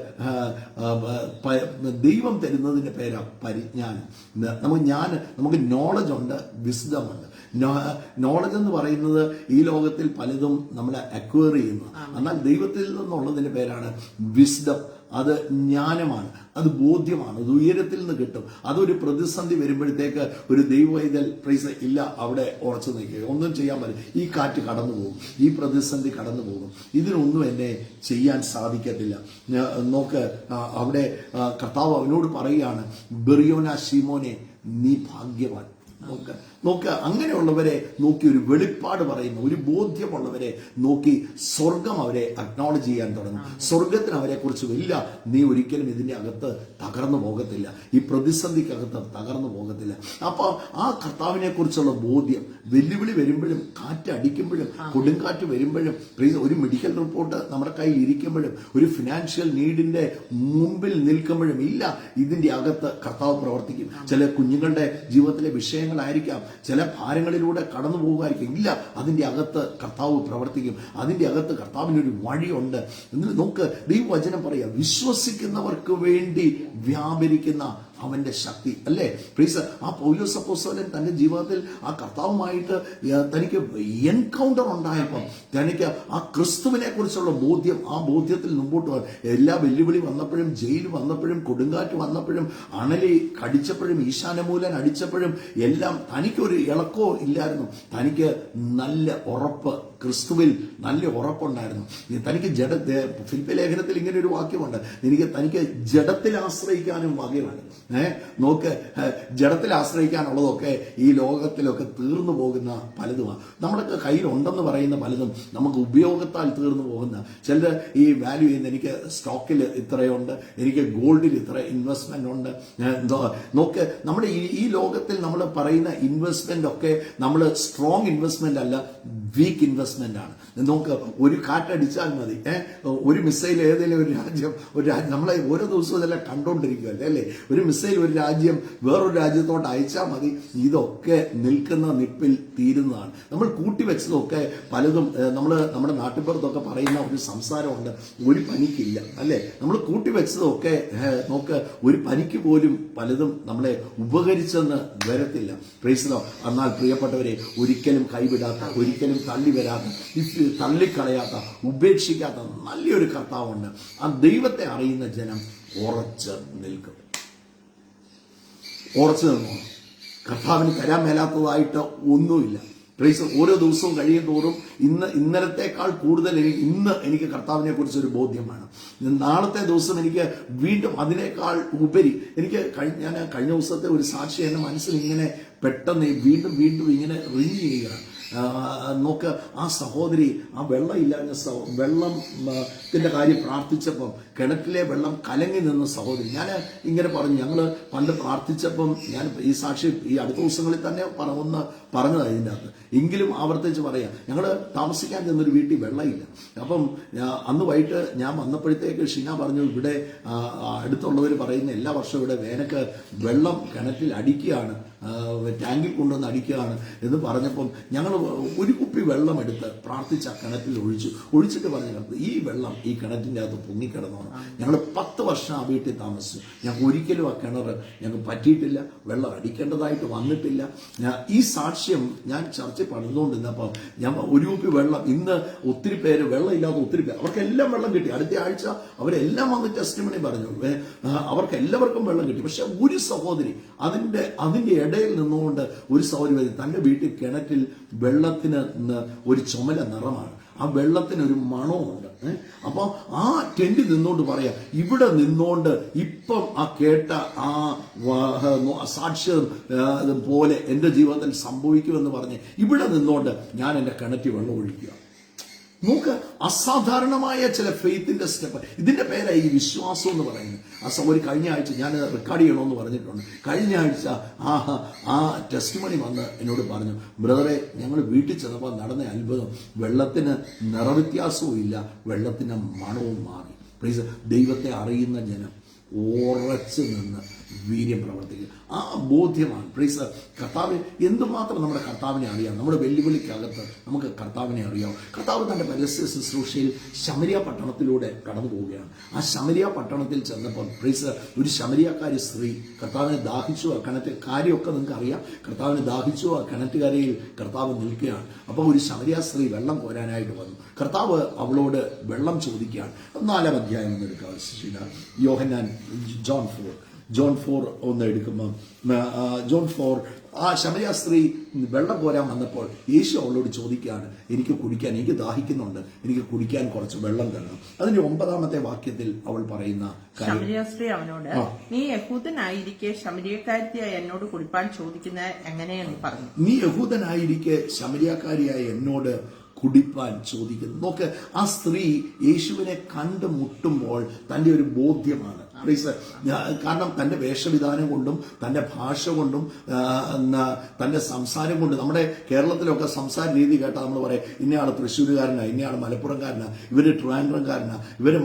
ദൈവം തരുന്നതിന്റെ പേരാ പരിജ്ഞാനം. നമുക്ക് നോളജ് ഉണ്ട്, വിസ്ഡം ഉണ്ട്. നോളജ് എന്ന് പറയുന്നത് ഈ ലോകത്തിൽ പലതും നമ്മളെ അക്വയർ ചെയ്യുന്നു. എന്നാൽ ദൈവത്തിൽ നിന്നുള്ളതിന്റെ പേരാണ് വിസ്ഡം. അത് ജ്ഞാനമാണ്, അത് ബോധ്യമാണ്, അത് ഉയരത്തിൽ നിന്ന് കിട്ടും. അതൊരു പ്രതിസന്ധി വരുമ്പോഴത്തേക്ക് ഒരു ദൈവവൈതൽ ഇല്ല അവിടെ ഉറച്ചു നിൽക്കുക, ഒന്നും ചെയ്യാൻ പറ്റില്ല. ഈ കാറ്റ് കടന്നു പോകും, ഈ പ്രതിസന്ധി കടന്നു പോകും, ഇതിനൊന്നും എന്നെ ചെയ്യാൻ സാധിക്കത്തില്ല. നോക്ക്, അവിടെ കർത്താവ് അവനോട് പറയുകയാണ്, ബെറിയോന ശീമോനെ നീ ഭാഗ്യവാൻ. നോക്ക്, നോക്കുക, അങ്ങനെയുള്ളവരെ നോക്കി ഒരു വെളിപ്പാട് പറയുന്നു, ഒരു ബോധ്യമുള്ളവരെ നോക്കി സ്വർഗം അവരെ അക്നോളജ് ചെയ്യാൻ തുടങ്ങും. സ്വർഗത്തിന് അവരെ കുറിച്ച് ഇല്ല, നീ ഒരിക്കലും ഇതിന്റെ അകത്ത് തകർന്നു പോകത്തില്ല, ഈ പ്രതിസന്ധിക്കകത്ത് തകർന്നു പോകത്തില്ല. അപ്പൊ ആ കർത്താവിനെ കുറിച്ചുള്ള ബോധ്യം, വെല്ലുവിളി വരുമ്പോഴും, കാറ്റ് അടിക്കുമ്പോഴും, കൊടുങ്കാറ്റ് വരുമ്പോഴും, ഒരു മെഡിക്കൽ റിപ്പോർട്ട് നമ്മുടെ കയ്യിൽ ഇരിക്കുമ്പോഴും, ഒരു ഫിനാൻഷ്യൽ നീഡിന്റെ മുമ്പിൽ നിൽക്കുമ്പോഴും, ഇല്ല, ഇതിന്റെ അകത്ത് കർത്താവ് പ്രവർത്തിക്കും. ചില കുഞ്ഞുങ്ങളുടെ ജീവിതത്തിലെ വിഷയങ്ങളായിരിക്കാം, ചില ഭാരങ്ങളിലൂടെ കടന്നു പോകുമായിരിക്കും, ഇല്ല, അതിന്റെ അകത്ത് കർത്താവ് പ്രവർത്തിക്കും, അതിന്റെ അകത്ത് കർത്താവിനൊരു വഴിയുണ്ട്. എന്നിട്ട് നോക്ക്, ദൈവവചനം പറയാം, വിശ്വസിക്കുന്നവർക്ക് വേണ്ടി വ്യാപരിക്കുന്ന അവന്റെ ശക്തി, അല്ലേ? പ്രീസ്, ആ പൗലോസ് അപ്പോസ്തലൻ തന്റെ ജീവിതത്തിൽ ആ കർത്താവുമായിട്ട് തനിക്ക് എൻകൗണ്ടർ ഉണ്ടായപ്പോൾ തനിക്ക് ആ ക്രിസ്തുവിനെ കുറിച്ചുള്ള ബോധ്യം, ആ ബോധ്യത്തിൽ മുമ്പോട്ട് എല്ലാ വെല്ലുവിളി വന്നപ്പോഴും, ജയിൽ വന്നപ്പോഴും, കൊടുങ്കാറ്റ് വന്നപ്പോഴും, അണലി കടിച്ചപ്പോഴും, ഈശാനമൂലൻ അടിച്ചപ്പോഴും എല്ലാം തനിക്കൊരു ഇളക്കോ ഇല്ലായിരുന്നു. തനിക്ക് നല്ല ഉറപ്പ്, ക്രിസ്തുവിൽ നല്ല ഉറപ്പുണ്ടായിരുന്നു. തനിക്ക് ഫിലിപ്പി ലേഖനത്തിൽ ഇങ്ങനെ ഒരു വാക്യമുണ്ട്, തനിക്ക് ജഡത്തിൽ ആശ്രയിക്കാനും വകയുണ്ട്. നോക്ക്, ജഡത്തിൽ ആശ്രയിക്കാനുള്ളതൊക്കെ ഈ ലോകത്തിലൊക്കെ തീർന്നു പോകുന്ന പലതുമാണ്. നമ്മുടെ കയ്യിലുണ്ടെന്ന് പറയുന്ന പലതും നമുക്ക് ഉപയോഗത്താൽ തീർന്നു പോകുന്ന. ചിലർ ഈ വാല്യൂ ചെയ്യുന്ന, എനിക്ക് സ്റ്റോക്കിൽ ഇത്രയുണ്ട്, എനിക്ക് ഗോൾഡിൽ ഇത്ര ഇൻവെസ്റ്റ്മെന്റ് ഉണ്ട്. നോക്ക്, നമ്മുടെ ഈ ലോകത്തിൽ നമ്മൾ പറയുന്ന ഇൻവെസ്റ്റ്മെന്റ് ഒക്കെ നമ്മൾ സ്ട്രോങ് ഇൻവെസ്റ്റ്മെന്റ് അല്ല, വീക്ക് ഇൻവെസ്റ്റ്മെന്റ് ആണ്. നോക്ക്, ഒരു കാറ്റടിച്ചാൽ മതി, ഒരു മിസൈൽ ഏതെങ്കിലും ഒരു രാജ്യം നമ്മളെ ഓരോ ദിവസവും ഇതെല്ലാം കണ്ടോണ്ടിരിക്കുകയല്ലേ, അല്ലേ? ഒരു മിസൈൽ ഒരു രാജ്യം വേറൊരു രാജ്യത്തോട്ട് അയച്ചാൽ മതി, ഇതൊക്കെ നിൽക്കുന്ന നിപ്പിൽ തീരുന്നതാണ്. നമ്മൾ കൂട്ടിവെച്ചതൊക്കെ പലതും നമ്മുടെ നാട്ടിൻപുറത്തൊക്കെ പറയുന്ന ഒരു സംസാരമുണ്ട്, ഒരു പനിക്കില്ല, അല്ലേ? നമ്മൾ കൂട്ടിവെച്ചതൊക്കെ നോക്ക്, ഒരു പനിക്ക് പോലും പലതും നമ്മളെ ഉപകരിച്ചെന്ന് വരത്തില്ല. Praise the Lord. എന്നാൽ പ്രിയപ്പെട്ടവരെ, ഒരിക്കലും കൈവിടാത്ത, ഒരിക്കലും തള്ളി വരാത്ത, തള്ളിക്കളയാത്ത, ഉപേക്ഷിക്കാത്ത നല്ലൊരു കർത്താവുണ്ട്. ആ ദൈവത്തെ അറിയുന്ന ജനം ഉറച്ച് നിൽക്കും. ഉറച്ചു നിന്നോ, കർത്താവിന് തരാൻ മേലാത്തതായിട്ട് ഒന്നുമില്ല. പ്രൈസ്, ഓരോ ദിവസവും കഴിയും തോറും ഇന്നലത്തേക്കാൾ കൂടുതൽ എനിക്ക് കർത്താവിനെ കുറിച്ചൊരു ബോധ്യം വേണം. നാളത്തെ ദിവസം എനിക്ക് വീണ്ടും അതിനേക്കാൾ ഉപരി ഞാൻ കഴിഞ്ഞ ദിവസത്തെ ഒരു സാക്ഷി എന്റെ മനസ്സിൽ ഇങ്ങനെ പെട്ടെന്ന് വീണ്ടും വീണ്ടും ഇങ്ങനെ റിങ് ചെയ്യുകയാണ്. നോക്ക്, ആ സഹോദരി ആ വെള്ളത്തിന്റെ കാര്യം പ്രാർത്ഥിച്ചപ്പം കിണറ്റിലെ വെള്ളം കലങ്ങി നിന്ന സഹോദരി, ഞാൻ ഇങ്ങനെ പറഞ്ഞു, ഞങ്ങൾ പണ്ട് പ്രാർത്ഥിച്ചപ്പം, ഞാൻ ഈ സാക്ഷി ഈ അടുത്ത ദിവസങ്ങളിൽ തന്നെ പറഞ്ഞതാണ് ഇതിൻ്റെ അകത്ത്, എങ്കിലും ആവർത്തിച്ച് പറയാം, ഞങ്ങൾ താമസിക്കാൻ ചെന്നൊരു വീട്ടിൽ വെള്ളമില്ല. അപ്പം അന്ന് വൈകിട്ട് ഞാൻ വന്നപ്പോഴത്തേക്ക് ഷിന പറഞ്ഞു, ഇവിടെ അടുത്തുള്ളവർ പറയുന്ന എല്ലാ വർഷവും ഇവിടെ വേനക്ക് വെള്ളം കിണറ്റിൽ അടിക്കുകയാണ്, ടാങ്കിൽ കൊണ്ടുവന്ന് അടിക്കുകയാണ് എന്ന് പറഞ്ഞപ്പം ഞങ്ങൾ ഒരു കുപ്പി വെള്ളം എടുത്ത് പ്രാർത്ഥിച്ച കിണറ്റിൽ ഒഴിച്ചിട്ട് പറഞ്ഞു, ഈ വെള്ളം ഈ കിണറ്റിൻ്റെ അകത്ത് പൊങ്ങിക്കിടന്നോണം. ഞങ്ങൾ 10 വർഷം ആ വീട്ടിൽ താമസിച്ചു, ഞങ്ങൾക്ക് ഒരിക്കലും ആ കിണർ ഞങ്ങൾക്ക് പറ്റിയിട്ടില്ല, വെള്ളം അടിക്കേണ്ടതായിട്ട് വന്നിട്ടില്ല. ഈ സാക്ഷ്യം ഞാൻ ചർച്ചയിൽ പറഞ്ഞുകൊണ്ടിരുന്നപ്പോൾ ഞാൻ ഒരു കുപ്പി വെള്ളം, ഇന്ന് ഒത്തിരി പേര് വെള്ളമില്ലാത്ത ഒത്തിരി പേര്, അവർക്കെല്ലാം വെള്ളം കിട്ടി. അടുത്ത ആഴ്ച അവരെല്ലാം വന്ന് ടെസ്റ്റിമണി പറഞ്ഞു, അവർക്ക് എല്ലാവർക്കും വെള്ളം കിട്ടി. പക്ഷെ ഒരു സഹോദരി അതിന്റെ ഇടയിൽ നിന്നുകൊണ്ട് ഒരു സഹോദരി തന്റെ വീട്ടിൽ കിണറ്റിൽ വെള്ളത്തിന് ഒരു ചുമല നിറമാണ്, ആ വെള്ളത്തിന് ഒരു മണവുമുണ്ട്. അപ്പൊ ആ ടെന്റിൽ നിന്നോണ്ട് പറയാ, ഇവിടെ നിന്നോണ്ട് ഇപ്പം ആ കേട്ട ആ സാക്ഷ്യം പോലെ എന്റെ ജീവിതത്തിൽ സംഭവിക്കുമെന്ന് പറഞ്ഞ് ഇവിടെ നിന്നോണ്ട് ഞാൻ എന്റെ കിണറ്റിൽ വെള്ളം ഒഴിക്കുക. നോക്ക്, അസാധാരണമായ ചില ഫെയ്ത്തിന്റെ സ്റ്റെപ്പ്. ഇതിന്റെ പേരായി ഈ വിശ്വാസം എന്ന് പറയുന്നത്. ആ സൗകര്യം കഴിഞ്ഞ ആഴ്ച ഞാൻ റെക്കോർഡ് ചെയ്യണമെന്ന് പറഞ്ഞിട്ടുണ്ട്. കഴിഞ്ഞ ആഴ്ച ആ ടെസ്റ്റിമണി വന്ന് എന്നോട് പറഞ്ഞു, ബ്രദറെ, ഞങ്ങൾ വീട്ടിൽ ചെന്നപ്പോൾ നടന്ന അത്ഭുതം, വെള്ളത്തിന് നിറവ്യത്യാസവും ഇല്ല, വെള്ളത്തിന് മണവും മാറി. പ്ലീസ്, ദൈവത്തെ അറിയുന്ന ജനം ഉറച്ചു നിന്ന് വീര്യം പ്രവർത്തിക്കുക. ആ ബോധ്യമാണ്. പ്ലീസ്, കർത്താവ് എന്തുമാത്രം നമ്മുടെ കർത്താവിനെ അറിയാം. നമ്മുടെ വെല്ലുവിളിക്കകത്ത് നമുക്ക് കർത്താവിനെ അറിയാം. കർത്താവ് തന്റെ പരസ്യ ശുശ്രൂഷയിൽ ശമരിയ പട്ടണത്തിലൂടെ കടന്നു പോവുകയാണ്. ആ ശമരിയ പട്ടണത്തിൽ ചെന്നപ്പോൾ പ്ലീസ്, ഒരു ശമരിയക്കാരി സ്ത്രീ കർത്താവിനെ ദാഹിച്ചു. ആ കിണറ്റിൽ കാര്യമൊക്കെ നിങ്ങൾക്ക് അറിയാം. കർത്താവിനെ ദാഹിച്ചു. ആ കിണറ്റുകരയിൽ കർത്താവ് നിൽക്കുകയാണ്. അപ്പോൾ ഒരു ശമരിയ സ്ത്രീ വെള്ളം കോരാനായിട്ട് വന്നു. കർത്താവ് അവളോട് വെള്ളം ചോദിക്കുകയാണ്. 4-ാം അധ്യായം ഒന്ന് എടുക്കുക. ജോൺ 4 ഒന്ന് എടുക്കുമ്പോൾ ജോൺ 4 ആ ശമരിയ സ്ത്രീ വെള്ളം കോരാൻ വന്നപ്പോൾ യേശു അവളോട് ചോദിക്കുകയാണ്, എനിക്ക് കുടിക്കാൻ, എനിക്ക് ദാഹിക്കുന്നുണ്ട്, എനിക്ക് കുടിക്കാൻ കുറച്ച് വെള്ളം തരണം. അതിന്റെ 9-ാമത്തെ വാക്യത്തിൽ അവൾ പറയുന്ന കാര്യം, ശമരിയ സ്ത്രീ അവനോട്, നീ യഹൂദനായിരിക്കെ ശമരിയക്കാരിയായ എന്നോട് കുടിപ്പാൻ ചോദിക്കുന്നത് എങ്ങനെയെന്ന് പറഞ്ഞു. നീ യഹൂദനായിരിക്കെ ശമരിയക്കാരിയായ എന്നോട് കുടിപ്പാൻ ചോദിക്കുന്നു. നോക്ക്, ആ സ്ത്രീ യേശുവിനെ കണ്ടുമുട്ടുമ്പോൾ തന്റെ ഒരു ബോധ്യമാണ്. കാരണം തന്റെ വേഷവിധാനം കൊണ്ടും തന്റെ ഭാഷ കൊണ്ടും തന്റെ സംസാരം കൊണ്ടും, നമ്മുടെ കേരളത്തിലൊക്കെ സംസാര രീതി കേട്ടാൽ നമ്മൾ പറയും, ഇന്നയാള് തൃശ്ശൂരുകാരനാ, ഇന്നയാള് മലപ്പുറംകാരനാ, ഇവര് ട്രിവാൻഡ്രംകാരനാ, ഇവര്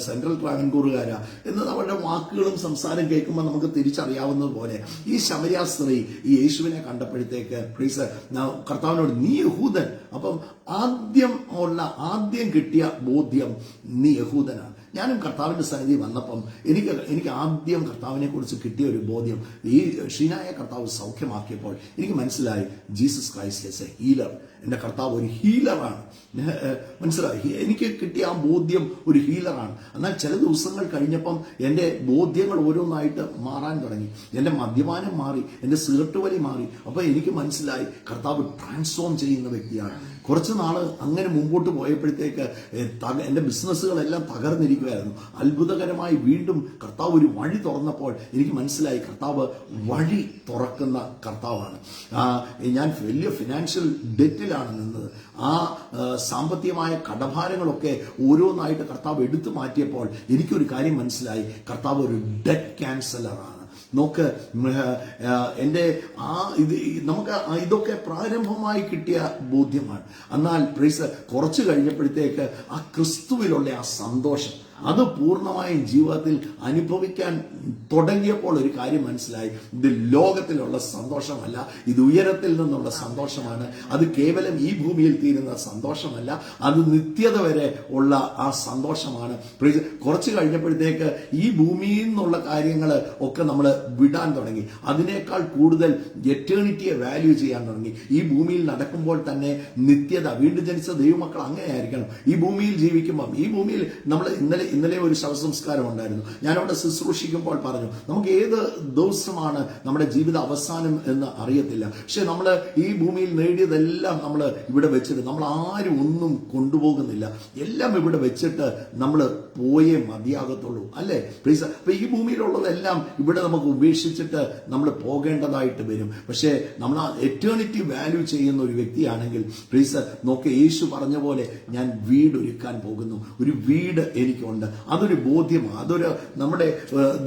സെൻട്രൽ ട്രാവൻകൂറുകാരാ എന്ന് അവരുടെ വാക്കുകളും സംസാരം കേൾക്കുമ്പോൾ നമുക്ക് തിരിച്ചറിയാവുന്നത് പോലെ ഈ ശമരിയ സ്ത്രീ ഈ യേശുവിനെ കണ്ടപ്പോഴത്തേക്ക് കർത്താവിനോട്, നീ യഹൂദൻ. അപ്പം ആദ്യം കിട്ടിയ ബോധ്യം, നീ യഹൂദനാണ്. ഞാനും കർത്താവിന്റെ സന്നിധി വന്നപ്പം എനിക്ക് ആദ്യം കർത്താവിനെ കുറിച്ച് കിട്ടിയ ഒരു ബോധ്യം, ഈ ക്ഷീണായ കർത്താവ് സൗഖ്യമാക്കിയപ്പോൾ എനിക്ക് മനസ്സിലായി, Jesus Christ is A healer. എന്റെ കർത്താവ് ഒരു ഹീലറാണ്. മനസ്സിലായി, എനിക്ക് കിട്ടിയ ആ ബോധ്യം ഒരു ഹീലറാണ്. എന്നാൽ ചില ദിവസങ്ങൾ കഴിഞ്ഞപ്പം എൻ്റെ ബോധ്യങ്ങൾ ഓരോന്നായിട്ട് മാറാൻ തുടങ്ങി. എൻ്റെ മദ്യപാനം മാറി, എൻ്റെ സിഗരറ്റ് വലി മാറി. അപ്പൊ എനിക്ക് മനസ്സിലായി കർത്താവ് ട്രാൻസ്ഫോം ചെയ്യുന്ന വ്യക്തിയാണ്. കുറച്ച് നാള് അങ്ങനെ മുമ്പോട്ട് പോയപ്പോഴത്തേക്ക് എൻ്റെ ബിസിനസ്സുകളെല്ലാം തകർന്നിരിക്കുകയായിരുന്നു. അത്ഭുതകരമായി വീണ്ടും കർത്താവ് ഒരു വഴി തുറന്നപ്പോൾ എനിക്ക് മനസ്സിലായി കർത്താവ് വഴി തുറക്കുന്ന കർത്താവാണ്. ഞാൻ വലിയ ഫിനാൻഷ്യൽ ഡെറ്റിലാണ് നിന്നത്. ആ സാമ്പത്തികമായ കടഭാരങ്ങളൊക്കെ ഓരോന്നായിട്ട് കർത്താവ് എടുത്തു മാറ്റിയപ്പോൾ എനിക്കൊരു കാര്യം മനസ്സിലായി, കർത്താവ് ഒരു ഡെറ്റ് ക്യാൻസലറാണ്. നോക്ക്, നമുക്ക് ഇതൊക്കെ പ്രാരംഭമായി കിട്ടിയ ബോധ്യമാണ്. എന്നാൽ കുറച്ച് കഴിഞ്ഞപ്പോഴത്തേക്ക് ആ ക്രിസ്തുവിലുള്ള ആ സന്തോഷം അത് പൂർണ്ണമായും ജീവിതത്തിൽ അനുഭവിക്കാൻ തുടങ്ങിയപ്പോൾ ഒരു കാര്യം മനസ്സിലായി, ഇത് ലോകത്തിലുള്ള സന്തോഷമല്ല, ഇത് ഉയരത്തിൽ നിന്നുള്ള സന്തോഷമാണ്. അത് കേവലം ഈ ഭൂമിയിൽ തീരുന്ന സന്തോഷമല്ല, അത് നിത്യത വരെ ഉള്ള ആ സന്തോഷമാണ്. കുറച്ച് കഴിഞ്ഞപ്പോഴത്തേക്ക് ഈ ഭൂമിയിൽ നിന്നുള്ള കാര്യങ്ങൾ ഒക്കെ നമ്മൾ വിടാൻ തുടങ്ങി. അതിനേക്കാൾ കൂടുതൽ എറ്റേണിറ്റിയെ വാല്യൂ ചെയ്യാൻ തുടങ്ങി. ഈ ഭൂമിയിൽ നടക്കുമ്പോൾ തന്നെ നിത്യത, വീണ്ടും ജനിച്ച ദൈവമക്കൾ അങ്ങനെയായിരിക്കണം. ഈ ഭൂമിയിൽ ജീവിക്കുമ്പം, ഈ ഭൂമിയിൽ നമ്മൾ ഇന്നലെ ഒരു ശവസംസ്കാരം ഉണ്ടായിരുന്നു. ഞാനവിടെ ശുശ്രൂഷിക്കുമ്പോൾ പറഞ്ഞു, നമുക്ക് ഏത് ദിവസമാണ് നമ്മുടെ ജീവിത അവസാനം എന്ന് അറിയത്തില്ല. പക്ഷെ നമ്മൾ ഈ ഭൂമിയിൽ നേടിയതെല്ലാം നമ്മൾ ഇവിടെ വെച്ചിട്ട് നമ്മൾ ആരും ഒന്നും കൊണ്ടുപോകുന്നില്ല. എല്ലാം ഇവിടെ വെച്ചിട്ട് നമ്മൾ പോയേ മതിയാകത്തുള്ളൂ, അല്ലേ? അപ്പൊ ഈ ഭൂമിയിലുള്ളതെല്ലാം ഇവിടെ നമുക്ക് ഉപേക്ഷിച്ചിട്ട് നമ്മൾ പോകേണ്ടതായിട്ട് വരും. പക്ഷേ നമ്മൾ ആ എറ്റേണിറ്റി വാല്യൂ ചെയ്യുന്ന ഒരു വ്യക്തിയാണെങ്കിൽ നോക്കെ, യേശു പറഞ്ഞ പോലെ ഞാൻ വീട് ഒരുക്കാൻ പോകുന്നു, ഒരു വീട് എനിക്കുണ്ട്. അതൊരു ബോധ്യമാണ്. അതൊരു നമ്മുടെ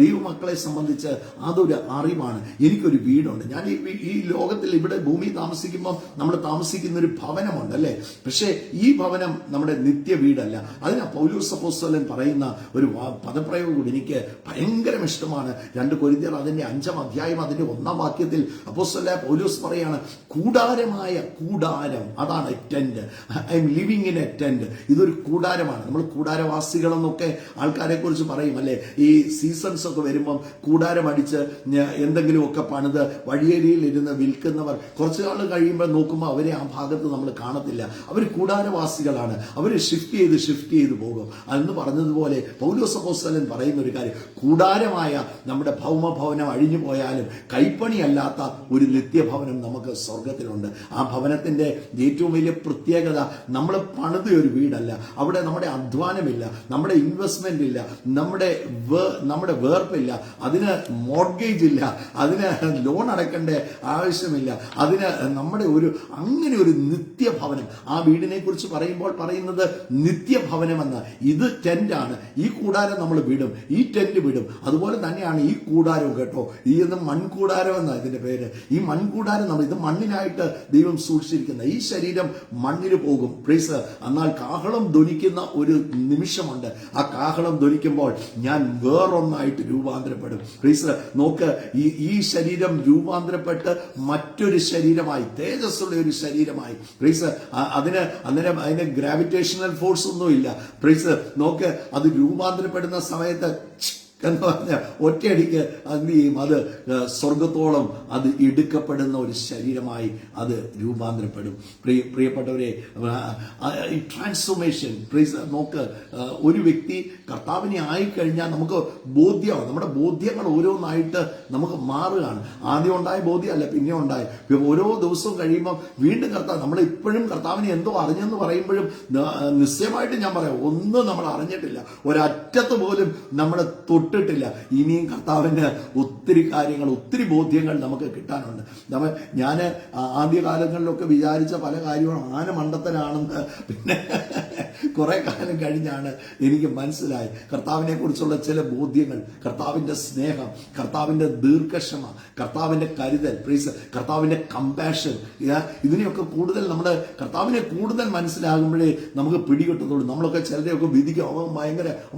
ദൈവമക്കളെ സംബന്ധിച്ച് അതൊരു അറിവാണ്. എനിക്കൊരു വീടുണ്ട്. ഞാൻ ഈ ലോകത്തിൽ ഇവിടെ ഭൂമി താമസിക്കുമ്പോൾ നമ്മൾ താമസിക്കുന്ന ഒരു ഭവനമുണ്ട്, അല്ലേ? പക്ഷേ ഈ ഭവനം നമ്മുടെ നിത്യ വീടല്ല. അതിനാ പൗലോസ് അപ്പോസ്തലൻ പറയുന്ന ഒരു പദപ്രയോഗം എനിക്ക് ഭയങ്കര ഇഷ്ടമാണ്. 2 കൊരിന്ത്യർ അതിന്റെ 5-ാം അധ്യായം അതിന്റെ 1-ാം വാക്യത്തിൽ അപ്പോസ്തലനായ പൗലോസ് പറയാണ്, കൂടാരമായ കൂടാരം, അതാണ് tent. I M living in A tent. ഇതൊരു കൂടാരമാണ്. നമ്മൾ കൂടാരവാസികളെന്നൊക്കെ ആൾക്കാരെ കുറിച്ച് പറയും, അല്ലെ? ഈ സീസൺസ് ഒക്കെ വരുമ്പം കൂടാരം അടിച്ച് എന്തെങ്കിലുമൊക്കെ പണിത് വഴിയേരിയിൽ ഇരുന്ന് വിൽക്കുന്നവർ കുറച്ചു നാൾ കഴിയുമ്പോൾ നോക്കുമ്പോൾ അവരെ ആ ഭാഗത്ത് നമ്മൾ കാണത്തില്ല. അവർ കൂടാരവാസികളാണ്. അവർ ഷിഫ്റ്റ് ചെയ്ത് പോകും. അന്ന് പറഞ്ഞതുപോലെ പൗലോസ് അപ്പോസ്തലൻ പറയുന്ന ഒരു കാര്യം, കൂടാരമായ നമ്മുടെ ഭൗമഭവനം അഴിഞ്ഞു പോയാലും കൈപ്പണിയല്ലാത്ത ഒരു നിത്യഭവനം നമുക്ക് സ്വർഗത്തിലുണ്ട്. ആ ഭവനത്തിന്റെ ഏറ്റവും വലിയ പ്രത്യേകത, നമ്മൾ പണിത ഒരു വീടല്ല. അവിടെ നമ്മുടെ അധ്വാനമില്ല, നമ്മുടെ ഇൻവെസ്റ്റ്മെന്റ് ഇല്ല, നമ്മുടെ വേർപ്പില്ല, അതിന് മോർഗേജ് ഇല്ല, അതിന് ലോൺ അടക്കേണ്ട ആവശ്യമില്ല, അതിന് നമ്മുടെ അങ്ങനെ ഒരു നിത്യഭവനം. ആ വീടിനെ കുറിച്ച് പറയുമ്പോൾ പറയുന്നത് നിത്യഭവനമെന്ന്. ഇത് ടെന്റാണ്. ഈ കൂടാരം നമ്മൾ വിടും, ഈ ടെന്റ് വിടും. അതുപോലെ തന്നെയാണ് ഈ കൂടാരവും, കേട്ടോ. ഈ മൺകൂടാരം എന്നാണ് ഇതിന്റെ പേര്. ഈ മൺകൂടാരം ഇത് മണ്ണിനായിട്ട് ദൈവം സൂക്ഷിച്ചിരിക്കുന്ന. ഈ ശരീരം മണ്ണിന് പോകും. എന്നാൽ കാഹളം ധ്വനിക്കുന്ന ഒരു നിമിഷമുണ്ട്. ആ കാഹളം ധ്വനിക്കുമ്പോൾ ഞാൻ വേറൊന്നായിട്ട് രൂപാന്തരപ്പെടും. നോക്ക്, ഈ ശരീരം രൂപാന്തരപ്പെട്ട് മറ്റൊരു ശരീരമായി, തേജസ്സുള്ള ഒരു ശരീരമായി. അതിന് ഗ്രാവിറ്റേഷണൽ ഫോഴ്സ് ഒന്നുമില്ല. നോക്ക്, അത് രൂപാന്തരപ്പെടുന്ന സമയത്ത് എന്ന് പറഞ്ഞ ഒറ്റയടിക്ക് എന്ത് ചെയ്യും? അത് സ്വർഗത്തോളം അത് എടുക്കപ്പെടുന്ന ഒരു ശരീരമായി അത് രൂപാന്തരപ്പെടും. പ്രിയപ്പെട്ടവരെ, ഈ ട്രാൻസ്ഫോർമേഷൻ നോക്ക്, ഒരു വ്യക്തി കർത്താവിനെ ആയിക്കഴിഞ്ഞാൽ നമുക്ക് ബോധ്യമാണ്. നമ്മുടെ ബോധ്യങ്ങൾ ഓരോന്നായിട്ട് നമുക്ക് മാറുകയാണ്. ആദ്യം ഉണ്ടായ ബോധ്യമല്ല, പിന്നെ ഉണ്ടായ ഓരോ ദിവസവും കഴിയുമ്പോൾ വീണ്ടും കർത്താവ്, നമ്മൾ ഇപ്പോഴും കർത്താവിനെ എന്തോ അറിഞ്ഞെന്ന് പറയുമ്പോഴും നിശ്ചയമായിട്ട് ഞാൻ പറയാം, ഒന്നും നമ്മൾ അറിഞ്ഞിട്ടില്ല, ഒരറ്റത്ത് പോലും നമ്മളെ തൊട്ടിട്ടില്ല. ഇനിയും കർത്താവിന് ഒത്തിരി കാര്യങ്ങൾ, ഒത്തിരി ബോധ്യങ്ങൾ നമുക്ക് കിട്ടാനുണ്ട്. ഞാൻ ആദ്യകാലങ്ങളിലൊക്കെ വിചാരിച്ച പല കാര്യങ്ങളും ആന മണ്ടത്തനാണെന്ന് പിന്നെ കുറെ കാലം കഴിഞ്ഞാണ് എനിക്ക് മനസ്സിലായി. കർത്താവിനെ കുറിച്ചുള്ള ചില ബോധ്യങ്ങൾ, കർത്താവിന്റെ സ്നേഹം, കർത്താവിന്റെ ദീർഘക്ഷമ, കർത്താവിന്റെ കരുതൽ, കർത്താവിന്റെ കമ്പാഷൻ, ഇതിനെയൊക്കെ കൂടുതൽ നമ്മുടെ കർത്താവിനെ കൂടുതൽ മനസ്സിലാകുമ്പോഴേ നമുക്ക് പിടികിട്ടത്തുള്ളൂ. നമ്മളൊക്കെ ചിലരെയൊക്കെ വിധിക്കും, അവൻ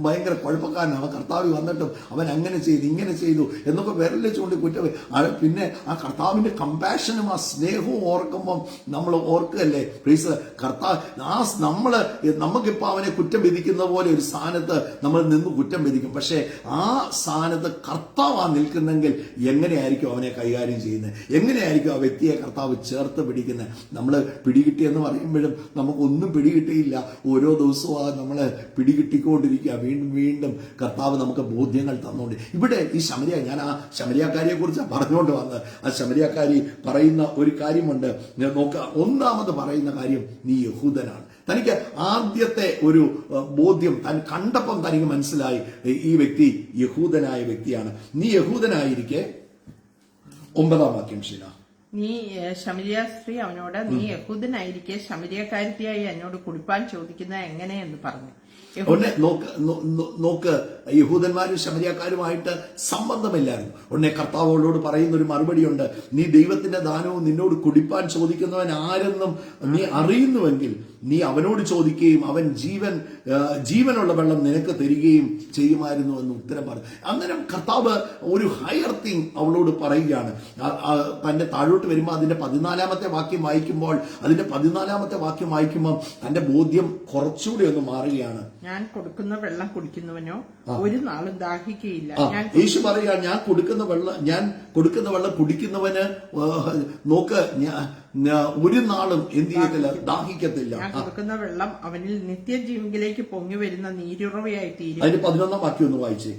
ഭയങ്കര കുഴപ്പക്കാരനാണ്, അവൻ കർത്താവ് വന്നിട്ടും അവൻ അങ്ങനെ ചെയ്തു ഇങ്ങനെ ചെയ്തു എന്നൊക്കെ വിരലിൽ ചൂണ്ടി കുറ്റം. പിന്നെ ആ കർത്താവിന്റെ കമ്പാഷനും ആ സ്നേഹവും ഓർക്കുമ്പം നമ്മൾ ഓർക്കുകയല്ലേ കർത്താവ്, നമുക്കിപ്പോൾ അവനെ കുറ്റം വിധിക്കുന്ന പോലെ ഒരു സ്ഥാനത്ത് നമ്മൾ നിന്ന് കുറ്റം വിധിക്കും. പക്ഷേ ആ സ്ഥാനത്ത് കർത്താവ് നിൽക്കുന്നെങ്കിൽ എങ്ങനെയായിരിക്കും അവനെ കൈകാര്യം ചെയ്യുന്നത്? എങ്ങനെയായിരിക്കും ആ വ്യക്തിയെ കർത്താവ് ചേർത്ത് പിടിക്കുന്നത്? നമ്മൾ പിടികിട്ടിയെന്ന് പറയുമ്പോഴും നമുക്കൊന്നും പിടികിട്ടിയില്ല. ഓരോ ദിവസവും നമ്മളെ പിടികിട്ടിക്കൊണ്ടിരിക്കുക. വീണ്ടും വീണ്ടും കർത്താവ് നമുക്ക് ബോധ്യങ്ങൾ തന്നുകൊണ്ട്. ഇവിടെ ഈ ഞാൻ ആ ശമരിയാക്കാരിയെ കുറിച്ച് പറഞ്ഞുകൊണ്ട് വന്നത്. ആ ശമരിയാക്കാരി പറയുന്ന ഒരു കാര്യമുണ്ട്. നോക്കുക, ഒന്നാമത് പറയുന്ന കാര്യം, നീ യഹൂദനാണ്. തനിക്ക് ആദ്യത്തെ ഒരു ബോധ്യം താൻ കണ്ടപ്പം തനിക്ക് മനസ്സിലായി, ഈ വ്യക്തി യഹൂദനായ വ്യക്തിയാണ്. നീ യഹൂദനായിരിക്കെ, 9-ാം വാക്യം ശീല. നീ ശമരിയ സ്ത്രീ അവനോട്, നീ യഹൂദനായിരിക്കെ ശമരിയക്കാരത്തിയായി എന്നോട് കുടിപ്പാൻ ചോദിക്കുന്നത് എങ്ങനെയെന്ന് പറഞ്ഞു. നോക്ക്, യഹൂദന്മാരും ശമരിയക്കാരുമായിട്ട് സംബന്ധമില്ലായിരുന്നു. ഉടനെ കർത്താവോട് പറയുന്ന ഒരു മറുപടിയുണ്ട്, നീ ദൈവത്തിന്റെ ദാനവും നിന്നോട് കുടിപ്പാൻ ചോദിക്കുന്നവൻ ആരെന്നും നീ അറിയുന്നുവെങ്കിൽ നീ അവനോട് ചോദിക്കുകയും അവൻ ജീവനുള്ള വെള്ളം നിനക്ക് തരികയും ചെയ്യുമായിരുന്നു എന്ന് ഉത്തരം പറഞ്ഞു. അങ്ങനെ കർത്താവ് ഒരു ഹയർ തിങ് അവളോട് പറയുകയാണ്. തന്റെ താഴോട്ട് വരുമ്പോൾ അതിന്റെ 14-ാമത്തെ വാക്യം വായിക്കുമ്പോൾ തന്റെ ബോധ്യം കുറച്ചുകൂടി ഒന്ന് മാറുകയാണ്. ഞാൻ കൊടുക്കുന്ന വെള്ളം കുടിക്കുന്നവനോ ഒരു നാളും ദാഹിക്കുകയില്ല. യേശു പറയുക, ഞാൻ കൊടുക്കുന്ന വെള്ളം കുടിക്കുന്നവന് നോക്ക്, ഒരു നാളും എന്ത് ചെയ്യത്തില്ല, ദാഹിക്കത്തില്ല. ഞാൻ കൊടുക്കുന്ന വെള്ളം അവനിൽ നിത്യജീവനിലേക്ക് പൊങ്ങി വരുന്ന നീരുറവയായി തീരും. അതിന്റെ 11-ാം വാക്യം ഒന്ന് വായിച്ചേ.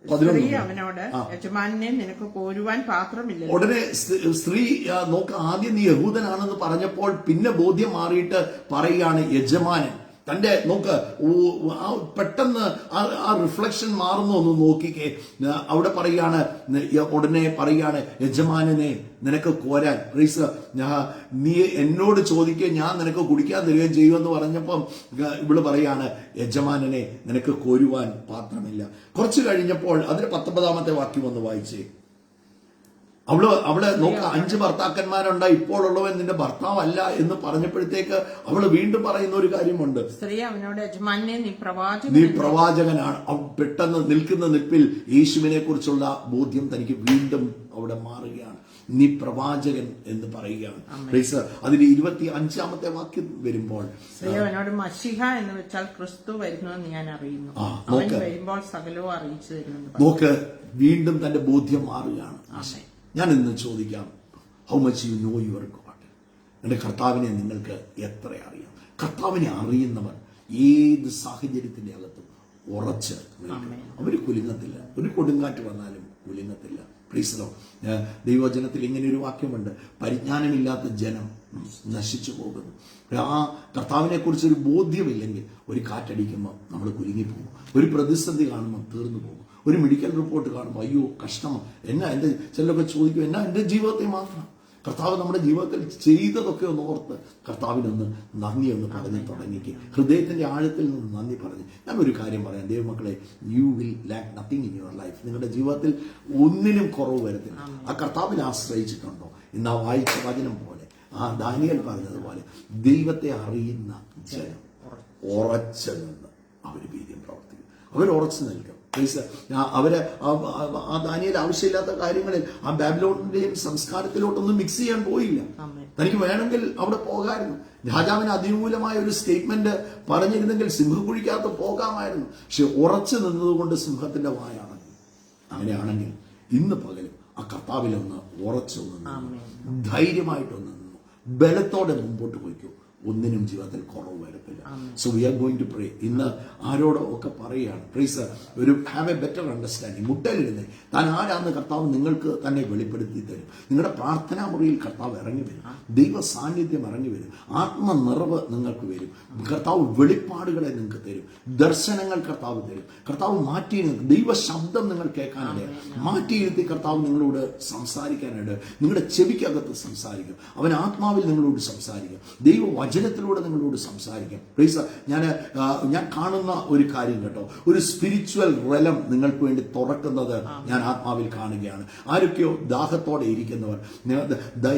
അവനോട്, യജമാനെ നിനക്ക് കോരുവാൻ പാത്രമില്ല. ഉടനെ സ്ത്രീ നോക്ക്, ആദ്യം നീ യഹൂദനാണെന്ന് പറഞ്ഞപ്പോൾ പിന്നെ ബോധ്യം മാറിയിട്ട് പറയുകയാണ് യജമാനൻ. തന്റെ നോക്ക്, പെട്ടെന്ന് ആ റിഫ്ലക്ഷൻ മാറുന്നു ഒന്ന് നോക്കിക്കേ. അവിടെ ഉടനെ പറയാണ്, യജമാനനെ നിനക്ക് കോരാൻ, നീ എന്നോട് ചോദിക്കുക, ഞാൻ നിനക്ക് കുടിക്കാൻ തരികയും ചെയ്യുമെന്ന് പറഞ്ഞപ്പം ഇവള് പറയാണ്, യജമാനനെ നിനക്ക് കോരുവാൻ പാത്രമില്ല. കുറച്ച് കഴിഞ്ഞപ്പോൾ അതിന് 19-ാമത്തെ വാക്യം ഒന്ന് വായിച്ചേ. അവള് നോക്ക, 5 ഭർത്താക്കന്മാരുണ്ട്, ഇപ്പോഴുള്ളവൻ നിന്റെ ഭർത്താവല്ല എന്ന് പറഞ്ഞപ്പോഴത്തേക്ക് അവള് വീണ്ടും പറയുന്ന ഒരു കാര്യമുണ്ട്. സ്ത്രീ അവനോട്, യജമാനനെ നീ പ്രവാചകനാണ്. പെട്ടെന്ന് നിൽക്കുന്ന നിൽപ്പിൽ യേശുവിനെ കുറിച്ചുള്ള ബോധ്യം തനിക്ക് വീണ്ടും അവിടെ മാറുകയാണ്. നീ പ്രവാചകൻ എന്ന് പറയുകയാണ്. അതിന് 25-ാമത്തെ വാക്യം വരുമ്പോൾ, അവനോട്, മശിഹ എന്ന് വെച്ചാൽ ക്രിസ്തു വരുന്നുവെന്ന് ഞാൻ അറിയുന്നു, അവൻ വരുമ്പോൾ സകലവും അറിയിച്ചു തരുന്നു. നോക്ക്, വീണ്ടും തന്റെ ബോധ്യം മാറുകയാണ്. ഞാൻ ഇന്ന് ചോദിക്കാം, how much you know your God? എന്റെ കർത്താവിനെ നിങ്ങൾക്ക് എത്ര അറിയാം? കർത്താവിനെ അറിയുന്നവർ ഏത് സാഹചര്യത്തിന്റെ അകത്തും ഉറച്ച് അവര് കുലുങ്ങത്തില്ല. ഒരു കൊടുങ്കാറ്റ് വന്നാലും കുലുങ്ങത്തില്ല. പ്രീസലോ, ദൈവവചനത്തിൽ ഇങ്ങനെ ഒരു വാക്യമുണ്ട്, പരിജ്ഞാനമില്ലാത്ത ജനം നശിച്ചു പോകുന്നു. ആ കർത്താവിനെ കുറിച്ചൊരു ബോധ്യമില്ലെങ്കിൽ ഒരു കാറ്റടിക്കുമ്പോൾ നമ്മൾ കുലുങ്ങിപ്പോകും. ഒരു പ്രതിസന്ധി കാണുമ്പോൾ തീർന്നു പോകും. ഒരു മെഡിക്കൽ റിപ്പോർട്ട് കാണുമ്പോൾ അയ്യോ കഷ്ടമാണ്, എൻ്റെ ചിലരൊക്കെ ചോദിക്കും, എന്നാ എൻ്റെ ജീവിതത്തെ മാത്രം. കർത്താവ് നമ്മുടെ ജീവിതത്തിൽ ചെയ്തതൊക്കെ ഒന്ന് ഓർത്ത് കർത്താവിനൊന്ന് നന്ദി ഒന്ന് പറഞ്ഞ് തുടങ്ങിക്കുക. ഹൃദയത്തിന്റെ ആഴത്തിൽ നിന്ന് നന്ദി പറഞ്ഞ്. ഞാൻ ഒരു കാര്യം പറയാം, ദൈവമക്കളെ, you will lack nothing in your life. നിങ്ങളുടെ ജീവിതത്തിൽ ഒന്നിനും കുറവ് വരത്തില്ല. ആ കർത്താവിനെ ആശ്രയിച്ചിട്ടുണ്ടോ? ഇന്ന് ആ വായിച്ച വചനം പോലെ, ആ ദാനിയേൽ പറഞ്ഞതുപോലെ, ദൈവത്തെ അറിയുന്ന ജനം ഉറച്ചു നിന്ന് അവർ വീര്യം പ്രവർത്തിക്കും. അവർ ഉറച്ചു നിൽക്കും. അവര് ആ ദാനിയേൽ ആവശ്യമില്ലാത്ത കാര്യങ്ങളിൽ ആ ബാബിലോണിന്റെയും സംസ്കാരത്തിലോട്ടൊന്നും മിക്സ് ചെയ്യാൻ പോയില്ല. തനിക്ക് വേണമെങ്കിൽ അവിടെ പോകാമായിരുന്നു. രാജാവിന് അതിനൂലമായ ഒരു സ്റ്റേറ്റ്മെന്റ് പറഞ്ഞിരുന്നെങ്കിൽ സിംഹക്കുഴിക്കകത്ത് പോകാമായിരുന്നു. പക്ഷെ ഉറച്ചു നിന്നതുകൊണ്ട് സിംഹത്തിന്റെ വായാണ്. അങ്ങനെയാണെങ്കിൽ ഇന്ന് പകലും ആ കർത്താവിലൊന്ന് ഉറച്ചൊന്ന് നിന്നു, ധൈര്യമായിട്ടൊന്ന് നിന്നു, ബലത്തോടെ മുമ്പോട്ട് പോയിക്കോ. ഒന്നിനും ജീവിതത്തിൽ കുറവ് വരത്തില്ല. So we are going to pray. ഇന്ന് ആരോടോ ഒക്കെ പറയുകയാണ്, പ്രൈസ് ഒരു ഹാവ് എ ബെറ്റർ അണ്ടർസ്റ്റാൻഡിങ്. മുട്ടലിരുന്നേ താൻ ആരാന്ന് കർത്താവ് നിങ്ങൾക്ക് തന്നെ വെളിപ്പെടുത്തി തരും. നിങ്ങളുടെ പ്രാർത്ഥനാ മുറിയിൽ കർത്താവ് ഇറങ്ങി വരും, ദൈവ സാന്നിധ്യം ഇറങ്ങി വരും, ആത്മനിറവ് നിങ്ങൾക്ക് വരും, കർത്താവ് വെളിപ്പാടുകളെ നിങ്ങൾക്ക് തരും, ദർശനങ്ങൾ കർത്താവ് തരും. കർത്താവ് മാറ്റി ദൈവ ശബ്ദം നിങ്ങൾ കേൾക്കാനിടയാണ്, മാറ്റിയിരുത്തി കർത്താവ് നിങ്ങളോട് സംസാരിക്കാനായിട്ട് നിങ്ങളുടെ ചെവിക്കകത്ത് സംസാരിക്കും. അവൻ ആത്മാവിൽ നിങ്ങളോട് സംസാരിക്കും, ദൈവ വചനത്തിലൂടെ നിങ്ങളോട് സംസാരിക്കും. പ്രൈസ് ഞാൻ കാണുന്ന ഒരു കാര്യം കേട്ടോ, ഒരു സ്പിരിച്വൽ റെലം നിങ്ങൾക്ക് വേണ്ടി തുറക്കുന്നത് ഞാൻ ആത്മാവിൽ കാണുകയാണ്. ആരൊക്കെയോ ദാഹത്തോടെ ഇരിക്കുന്നവർ,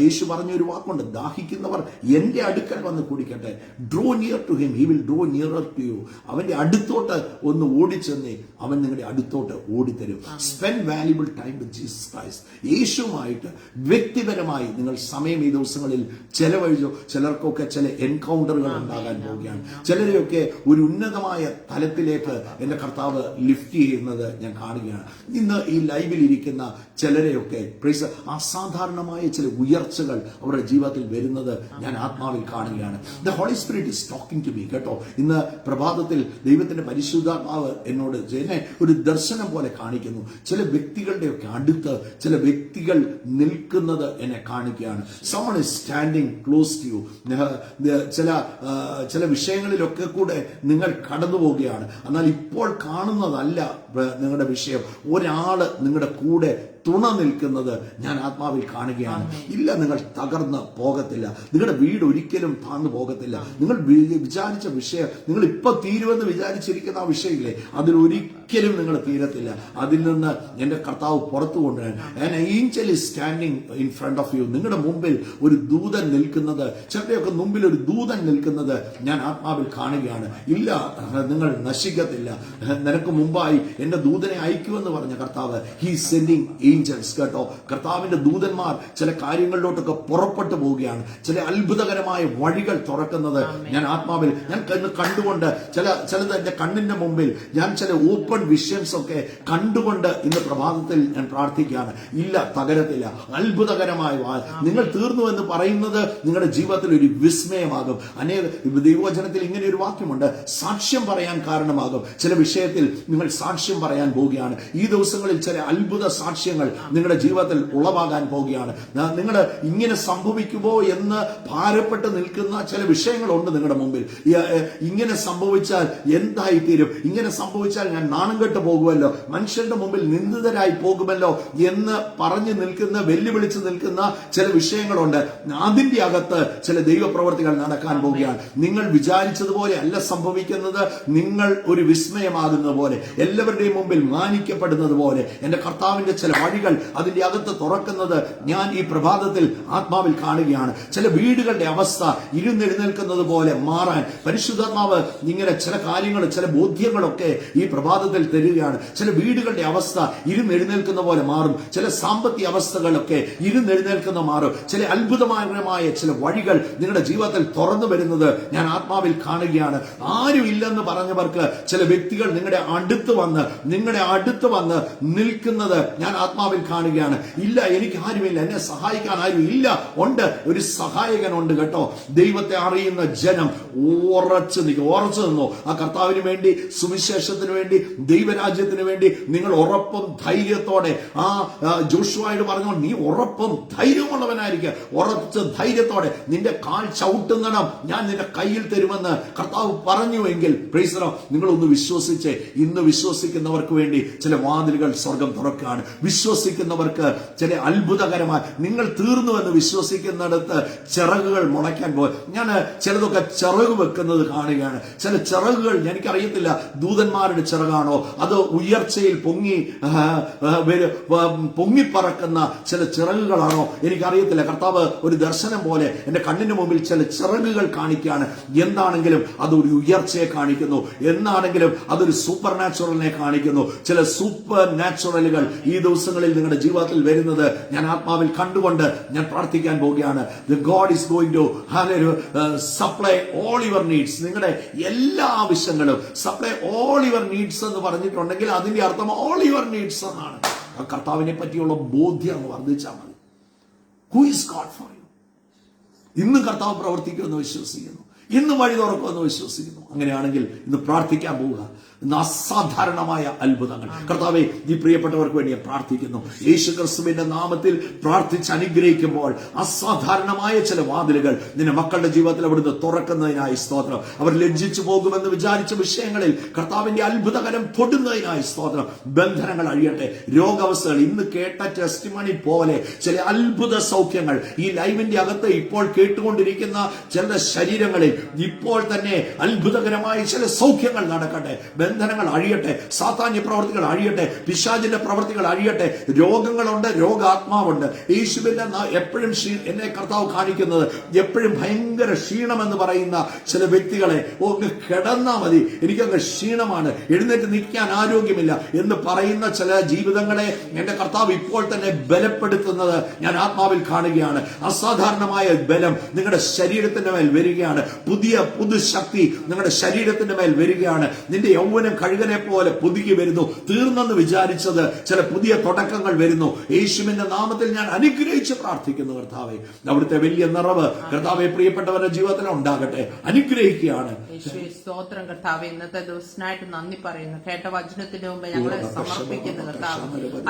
യേശു പറഞ്ഞൊരു വാക്കുണ്ട്, ദാഹിക്കുന്നവർ എന്റെ അടുക്കൽ വന്ന് കുടിക്കട്ടെ. Draw near to him, he will draw nearer to you. അവന്റെ അടുത്തോട്ട് ഒന്ന് ഓടിച്ചെന്നേ അവൻ നിങ്ങളുടെ അടുത്തോട്ട് ഓടിത്തരും. Spend valuable time with Jesus Christ. യേശുവുമായിട്ട് വ്യക്തിപരമായി നിങ്ങൾ സമയം ഈ ദിവസങ്ങളിൽ ചെലവഴിച്ചോ. ചിലർക്കൊക്കെ ചില എൻകൗണ്ടറുകൾ ഉണ്ടാകാൻ പോവുകയാണ്. ചിലരെയൊക്കെ ഒരു ഉന്നതമായ തലത്തിലേക്ക് എന്റെ കർത്താവ് ലിഫ്റ്റ് ചെയ്യുന്നത് ഞാൻ കാണുകയാണ്. ഇന്ന് ഈ ലൈവിൽ ഇരിക്കുന്ന ചിലരെയൊക്കെ പ്രൈസ് അസാധാരണമായ ചില ഉയർച്ചകൾ അവരുടെ ജീവിതത്തിൽ വരുന്നത് ഞാൻ ആത്മാവിൽ കാണുകയാണ്. The Holy Spirit is talking to me കേട്ടോ. ഇന്ന് പ്രഭാതത്തിൽ ദൈവത്തിന്റെ പരിശുദ്ധാത്മാവ് എന്നോട് എന്നെ ഒരു ദർശനം പോലെ കാണിക്കുന്നു. ചില വ്യക്തികളുടെയൊക്കെ അടുത്ത് ചില വ്യക്തികൾ നിൽക്കുന്നത് എന്നെ കാണിക്കുകയാണ്. someone is standing close to you. ചില വിഷയങ്ങളിലൊക്കെ കൂടെ നിങ്ങൾ കടന്നു പോവുകയാണ്. എന്നാൽ ഇപ്പോൾ കാണുന്നതല്ല നിങ്ങളുടെ വിഷയം. ഒരാള് നിങ്ങളുടെ കൂടെ തുണ നിൽക്കുന്നത് ഞാൻ ആത്മാവിൽ കാണുകയാണ്. ഇല്ല, നിങ്ങൾ തകർന്ന് പോകത്തില്ല, നിങ്ങളുടെ വീട് ഒരിക്കലും താഴ്ന്നു പോകത്തില്ല. നിങ്ങൾ വിചാരിച്ച വിഷയം, നിങ്ങൾ ഇപ്പൊ തീരുമെന്ന് വിചാരിച്ചിരിക്കുന്ന ആ വിഷയമില്ലേ, അതിലൊരിക്കലും നിങ്ങൾ തീരത്തില്ല. അതിൽ നിന്ന് എന്റെ കർത്താവ് പുറത്തു കൊണ്ടുവരാൻ an angel is standing in front of you. നിങ്ങളുടെ മുമ്പിൽ ഒരു ദൂതൻ നിൽക്കുന്നത്, ചിലരുടെയൊക്കെ മുമ്പിൽ ഒരു ദൂതൻ നിൽക്കുന്നത് ഞാൻ ആത്മാവിൽ കാണുകയാണ്. ഇല്ല, നിങ്ങൾ നശിക്കത്തില്ല, നിനക്ക് മുമ്പായി എന്റെ ദൂതനെ അയക്കുമെന്ന് പറഞ്ഞ കർത്താവ് he is sending angels കേട്ടോ. കർത്താവിന്റെ ദൂതന്മാർ ചില കാര്യങ്ങളിലോട്ടൊക്കെ പുറപ്പെട്ടു പോവുകയാണ്. ചില അത്ഭുതകരമായ വഴികൾ തുറക്കുന്നത് ഞാൻ ആത്മാവിൽ ഞാൻ കണ്ടുകൊണ്ട് ചിലത് എന്റെ കണ്ണിന്റെ മുമ്പിൽ ഞാൻ ചില ഓപ്പൺ വിഷൻസ് ഒക്കെ കണ്ടുകൊണ്ട് ഇന്ന് പ്രഭാതത്തിൽ ഞാൻ പ്രാർത്ഥിക്കുകയാണ്. ഇല്ല, തകരത്തില്ല. അത്ഭുതകരമായ നിങ്ങൾ തീർന്നു എന്ന് പറയുന്നത് നിങ്ങളുടെ ജീവിതത്തിൽ ഒരു വിസ്മയമാകും. അനേക ദൈവവചനത്തിൽ ഇങ്ങനെ ഒരു വാക്യമുണ്ട്, സാക്ഷ്യം പറയാൻ കാരണമാകും. ചില വിഷയത്തിൽ നിങ്ങൾ സാക്ഷ്യം പറയാൻ പോവുകയാണ്. ഈ ദിവസങ്ങളിൽ ചില അത്ഭുത സാക്ഷ്യങ്ങൾ നിങ്ങളുടെ ജീവിതത്തിൽ ഉളവാകാൻ പോവുകയാണ്. നിങ്ങൾ ഇങ്ങനെ സംഭവിക്കുമോ എന്ന് ഭാരപ്പെട്ട് നിൽക്കുന്ന ചില വിഷയങ്ങളുണ്ട് നിങ്ങളുടെ മുമ്പിൽ. ഇങ്ങനെ സംഭവിച്ചാൽ എന്തായി തീരും, ഇങ്ങനെ സംഭവിച്ചാൽ ഞാൻ നാണം കെട്ട് പോകുമല്ലോ, മനുഷ്യരുടെ മുമ്പിൽ നിന്ദിതരായി പോകുമല്ലോ എന്ന് പറഞ്ഞു നിൽക്കുന്ന, വെല്ലുവിളിച്ച് നിൽക്കുന്ന ചില വിഷയങ്ങളുണ്ട്. അതിന്റെ അകത്ത് ചില ദൈവപ്രവർത്തികൾ നടക്കാൻ പോവുകയാണ്. നിങ്ങൾ വിചാരിച്ചതുപോലെ അല്ല സംഭവിക്കുന്നത്. നിങ്ങൾ ഒരു വിസ്മയമാകുന്നത് പോലെ, എല്ലാവരുടെയും മുമ്പിൽ മാനിക്കപ്പെടുന്നത് പോലെ എന്റെ കർത്താവിന്റെ ചില വഴികൾ അതിന്റെ അകത്ത് തുറക്കുന്നത് ഞാൻ ഈ പ്രഭാതത്തിൽ ആത്മാവിൽ കാണുകയാണ്. ചില വീടുകളുടെ അവസ്ഥ ഇരുന്നെഴുന്നേൽക്കുന്നത് പോലെ മാറാൻ പരിശുദ്ധാത്മാവ് ഇങ്ങനെ ചില കാര്യങ്ങൾ, ചില ബോധ്യങ്ങളൊക്കെ ഈ പ്രഭാതത്തിൽ തരികയാണ്. ചില വീടുകളുടെ അവസ്ഥ ഇരുന്നെഴുന്നേൽക്കുന്ന പോലെ മാറും. ചില സാമ്പത്തിക അവസ്ഥകളൊക്കെ ഇരുന്നെഴുന്നേൽക്കുന്ന മാറും. ചില അത്ഭുതകരമായ ചില വഴികൾ നിങ്ങളുടെ ജീവിതത്തിൽ തുറന്നു വരുന്നത് ഞാൻ ആത്മാവിൽ കാണുകയാണ്. ആരും ഇല്ലെന്ന് പറഞ്ഞവർക്ക് ചില വ്യക്തികൾ നിങ്ങളുടെ അടുത്ത് വന്ന് നിൽക്കുന്നത് ഞാൻ ആത്മാവിൽ കാണുകയാണ്. ഇല്ല, എനിക്ക് ആരുമില്ല, എന്നെ സഹായിക്കാൻ ആരും ഇല്ല. ഉണ്ട്, ഒരു സഹായകനുണ്ട് കേട്ടോ. ദൈവത്തെ അറിയുന്ന ജനം ഉറച്ചു നിന്നോ. ആ കർത്താവിന് വേണ്ടി, സുവിശേഷത്തിന് വേണ്ടി, ദൈവരാജ്യത്തിന് വേണ്ടി നിങ്ങൾ ഉറപ്പും ധൈര്യത്തോടെ, ആ ജോഷുവായോട് പറഞ്ഞു, നീ ഉറപ്പും ധൈര്യമുള്ളവനായിരിക്കുക. ഉറച്ച ധൈര്യത്തോടെ നിന്റെ കാൽ ചവിട്ടുന്നിടം ഞാൻ നിന്റെ കയ്യിൽ തരുമെന്ന് കർത്താവ് പറഞ്ഞുവെങ്കിൽ നിങ്ങളൊന്ന് വിശ്വസിച്ച്, ഇന്ന് വിശ്വസിക്കുന്നവർക്ക് വേണ്ടി ചില വാതിലുകൾ സ്വർഗം തുറക്കുകയാണ്. വിശ്വസിക്കുന്നവർക്ക് ചില അത്ഭുതകരമായ, നിങ്ങൾ തീർന്നുവെന്ന് വിശ്വസിക്കുന്നിടത്ത് ചിറകുകൾ മുളയ്ക്കാൻ പോകും. ഞാൻ ചിലതൊക്കെ ചിറക് വെക്കുന്നത് കാണുകയാണ്. ചില ചിറകുകൾ എനിക്കറിയത്തില്ല, ദൂതന്മാരുടെ ചിറകാണോ അതോ ഉയർച്ചയിൽ പൊങ്ങിപ്പറക്കുന്ന ചില ചിറകുകളാണോ എനിക്കറിയത്തില്ല. കർത്താവ് ഒരു ദർശനം പോലെ എന്റെ കണ്ണിന് മുമ്പിൽ ചില ചിറകുകൾ കാണിക്കുകയാണ്. എന്താണെങ്കിലും അതൊരു ഉയർച്ചയെ കാണിക്കുന്നു, എന്നാണെങ്കിലും അതൊരു സൂപ്പർ നാച്ചുറലിനെ കാണിക്കുന്നു. ചില സൂപ്പർ നാച്ചുറലുകൾ ഈ ദിവസങ്ങളിൽ നിങ്ങളുടെ ജീവിതത്തിൽ വരുന്നത് ഞാൻ ആത്മാവിൽ കണ്ടുകൊണ്ട് ഞാൻ പ്രാർത്ഥിക്കാൻ പോവുകയാണ്. God is going to supply all your needs. നിങ്ങളുടെ എല്ലാ ആവശ്യങ്ങളും supply all your needs എന്ന് പറഞ്ഞിട്ടുണ്ടെങ്കിൽ അതിന്റെ അർത്ഥം all your needs എന്നാണ്. ആ കർത്താവിനെ പറ്റിയുള്ള ബോധ്യം അങ്ങ് വർദ്ധിച്ചാൽ മതി. Who is God for you? ഇന്ന് കർത്താവ് പ്രവർത്തിക്കുമെന്ന് വിശ്വസിക്കുന്നു, ഇന്ന് വഴി തുറക്കുമെന്ന് വിശ്വസിക്കുന്നു. അങ്ങനെയാണെങ്കിൽ ഇന്ന് പ്രാർത്ഥിക്കാൻ പോവുക. ഇന്ന് അസാധാരണമായ അത്ഭുതങ്ങൾ കർത്താവെ, ഈ പ്രിയപ്പെട്ടവർക്ക് വേണ്ടി ഞാൻ പ്രാർത്ഥിക്കുന്നു. യേശു ക്രിസ്തുവിന്റെ നാമത്തിൽ പ്രാർത്ഥിച്ച് അനുഗ്രഹിക്കുമ്പോൾ അസാധാരണമായ ചില വാതിലുകൾ നിന്റെ മക്കളുടെ ജീവിതത്തിൽ അവിടുന്ന് തുറക്കുന്നതിനായി സ്തോത്രം. അവർ ലജ്ജിച്ചു പോകുമെന്ന് വിചാരിച്ച വിഷയങ്ങളിൽ കർത്താവിന്റെ അത്ഭുതകരം തൊടുന്നതിനായി സ്തോത്രം. ബന്ധനങ്ങൾ അഴിയട്ടെ, രോഗാവസ്ഥകൾ, ഇന്ന് കേട്ട ടെസ്റ്റിമണി പോലെ ചില അത്ഭുത സൗഖ്യങ്ങൾ ഈ ലൈവിന്റെ അകത്ത് ഇപ്പോൾ കേട്ടുകൊണ്ടിരിക്കുന്ന ചില ശരീരങ്ങളിൽ ഇപ്പോൾ തന്നെ അത്ഭുതകരമായ ചില സൗഖ്യങ്ങൾ നടക്കട്ടെ. ബന്ധനങ്ങൾ അഴിയട്ടെ, സാത്താന്യ പ്രവർത്തികൾ അഴിയട്ടെ, പിശാചിന്റെ പ്രവർത്തികൾ അഴിയട്ടെ. രോഗങ്ങളുണ്ട്, രോഗാത്മാവുണ്ട്. യേശുവിന്റെ എപ്പോഴും എന്നെ കർത്താവ് കാണിക്കുന്നത് എപ്പോഴും ഭയങ്കര ക്ഷീണമെന്ന് പറയുന്ന ചില വ്യക്തികളെ, ഒന്ന് കിടന്നാ മതി, എനിക്കങ്ങ് ക്ഷീണമാണ്, എഴുന്നേറ്റ് നിൽക്കാൻ ആരോഗ്യമില്ല എന്ന് പറയുന്ന ചില ജീവിതങ്ങളെ എന്റെ കർത്താവ് ഇപ്പോൾ തന്നെ ബലപ്പെടുത്തുന്നത് ഞാൻ ആത്മാവിൽ കാണുകയാണ്. അസാധാരണമായ ബലം നിങ്ങളുടെ ശരീരത്തിന്റെ മേൽ വരികയാണ്. പുതു ശക്തി നിങ്ങളുടെ ശരീരത്തിന്റെ മേൽ വരികയാണ്. നിന്റെ യൗവനം കഴുകനെ പോലെ പുതുക്കി വരുന്നു. തീർന്നെന്ന് വിചാരിച്ചത് ചില പുതിയ തുടക്കങ്ങൾ വരുന്നു. യേശുവിന്റെ നാമത്തിൽ ഞാൻ അനുഗ്രഹിച്ച് പ്രാർത്ഥിക്കുന്നു കർത്താവെ. അവിടുത്തെ വലിയ നിറവ് കർത്താവെ പ്രിയപ്പെട്ടവരുടെ ജീവിതത്തിൽ ഉണ്ടാകട്ടെ. അനുഗ്രഹിക്കുകയാണ്. സ്തോത്രം കർത്താവെ. ഇന്നത്തെ ദിവസത്തിനായിട്ട് നന്ദി പറയുന്നു. കേട്ട വചനത്തിന് മുമ്പ് ഞങ്ങളെ സമർപ്പിക്കുന്ന കർത്താവ്,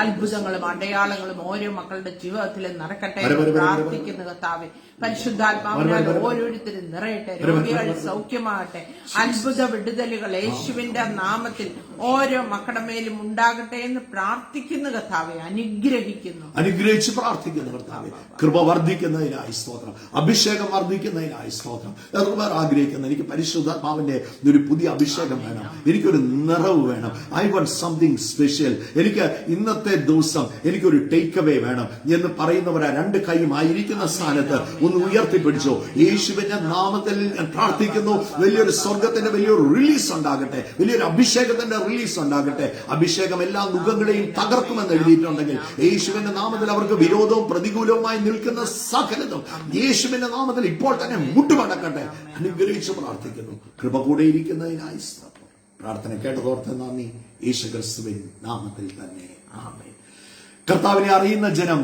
അത്ഭുതങ്ങളും അടയാളങ്ങളും ഓരോ മക്കളുടെ ജീവിതത്തിൽ നടക്കട്ടെ പ്രാർത്ഥിക്കുന്ന കർത്താവെ. പരിശുദ്ധാത്മാവിനാൽ ഓരോരുത്തരും നിറയട്ടെ, രോഗികൾ സൗഖ്യമാകട്ടെ, അത്ഭുത വിടുതലുകൾ യേശുവിന്റെ നാമത്തിൽ ഓരോ മക്കളുടെ മേലും ഉണ്ടാകട്ടെ എന്ന് പ്രാർത്ഥിക്കുന്ന കർത്താവെ. അനുഗ്രഹിച്ച് പ്രാർത്ഥിക്കുന്നു കർത്താവെ. കൃപ വർദ്ധിക്കുന്നതിനായി സ്തോത്രം, അഭിഷേകം വർദ്ധിക്കുന്നതിനായി സ്തോത്രം. ആഗ്രഹിക്കുന്നു, എനിക്ക് പരിശുദ്ധാത്മാവിന്റെ ഒരു പുതിയ അഭിഷേകം വേണം, എനിക്കൊരു നിറവ് വേണം. I want something special. എനിക്ക് ഇന്നത്തെ ദിവസം എനിക്കൊരു ടേക്ക് അവേ വേണം എന്ന് പറയുന്നവരാ രണ്ട് കൈയും ആയിരിക്കുന്ന സ്ഥാനത്ത് ഒന്ന് ഉയർത്തിപ്പിടിച്ചോ. യേശുവിന്റെ നാമത്തിൽ ഞാൻ പ്രാർത്ഥിക്കുന്നു. വലിയൊരു സ്വർഗത്തിന്റെ വലിയൊരു റിലീസ് ഉണ്ടാകട്ടെ, വലിയൊരു അഭിഷേകത്തിന്റെ റിലീസ് ഉണ്ടാകട്ടെ. അഭിഷേകം എല്ലാ മുഖങ്ങളെയും തകർക്കുമെന്ന് എഴുതിയിട്ടുണ്ടെങ്കിൽ യേശുവിന്റെ നാമത്തിൽ അവർക്ക് വിരോധവും പ്രതികൂലവുമായി നിൽക്കുന്ന സകലതും യേശുവിന്റെ നാമത്തിൽ ഇപ്പോൾ തന്നെ മുട്ടുമടക്കട്ടെ. അനുഗ്രഹിച്ച് പ്രാർത്ഥിക്കുന്നു. കൃപ കൂടെ ഇരിക്കുന്നതിനായി പ്രാർത്ഥന കേട്ടതോർത്ത് നന്ദി. യേശു ക്രിസ്തുവിൻ നാമത്തിൽ തന്നെ ആമേൻ. കർത്താവിനെ അറിയുന്ന ജനം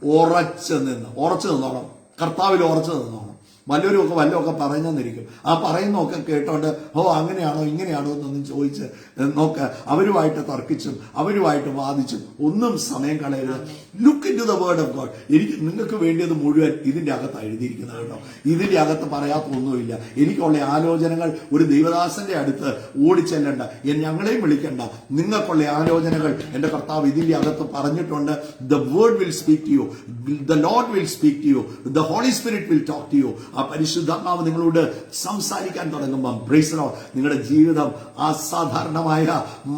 ഉറച്ചു നിന്നോണം. കർത്താവിൽ ഉറച്ചു നിന്നോണം. വല്ലവരും വല്ലതൊക്കെ പറഞ്ഞെന്നിരിക്കും. ആ പറയുന്നതൊക്കെ കേട്ടോണ്ട് അങ്ങനെയാണോ ഇങ്ങനെയാണോ എന്നൊന്നും ചോദിച്ച് നോക്ക്. അവരുമായിട്ട് തർക്കിച്ചും അവരുമായിട്ട് വാദിച്ചും ഒന്നും സമയം കളയരുത്. Look into the word of God. നിങ്ങൾക്ക് വേണ്ടിയത് മുഴുവൻ ഇതിന്റെ അകത്ത് എഴുതിയിരിക്കുന്നത് കേട്ടോ. ഇതിന്റെ അകത്ത് പറയാത്ത ഒന്നുമില്ല. എനിക്കുള്ള ആലോചനകൾ ഒരു ദൈവദാസന്റെ അടുത്ത് ഓടിച്ചെല്ലണ്ട, ഞങ്ങളെയും വിളിക്കണ്ട. നിങ്ങൾക്കുള്ള ആലോചനകൾ എന്റെ കർത്താവ് ഇതിന്റെ അകത്ത് പറഞ്ഞിട്ടുണ്ട്. The word will speak to you, the Lord will speak to you, the Holy Spirit will talk to you. ആ പരിശുദ്ധാത്മാവ് നിങ്ങളോട് സംസാരിക്കാൻ തുടങ്ങുമ്പോൾ പ്രൈസ് ദി ലോർഡ്, നിങ്ങളുടെ ജീവിതം അസാധാരണമായ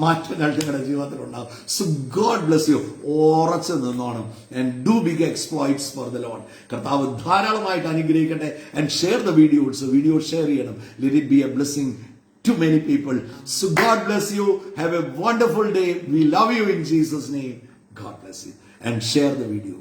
മാറ്റങ്ങൾ നിങ്ങളുടെ ജീവിതത്തിൽ ഉണ്ടാകും. So God bless you. ഉറച്ചു നിന്നോണം. And do big exploits for the Lord. കർത്താവ് ധാരാളമായിട്ട് അനുഗ്രഹിക്കട്ടെ. And share the video share ചെയ്യണം. Let it be a blessing to many people. So God bless you. Have a wonderful day. We love you in Jesus' name. God bless you. And share the video.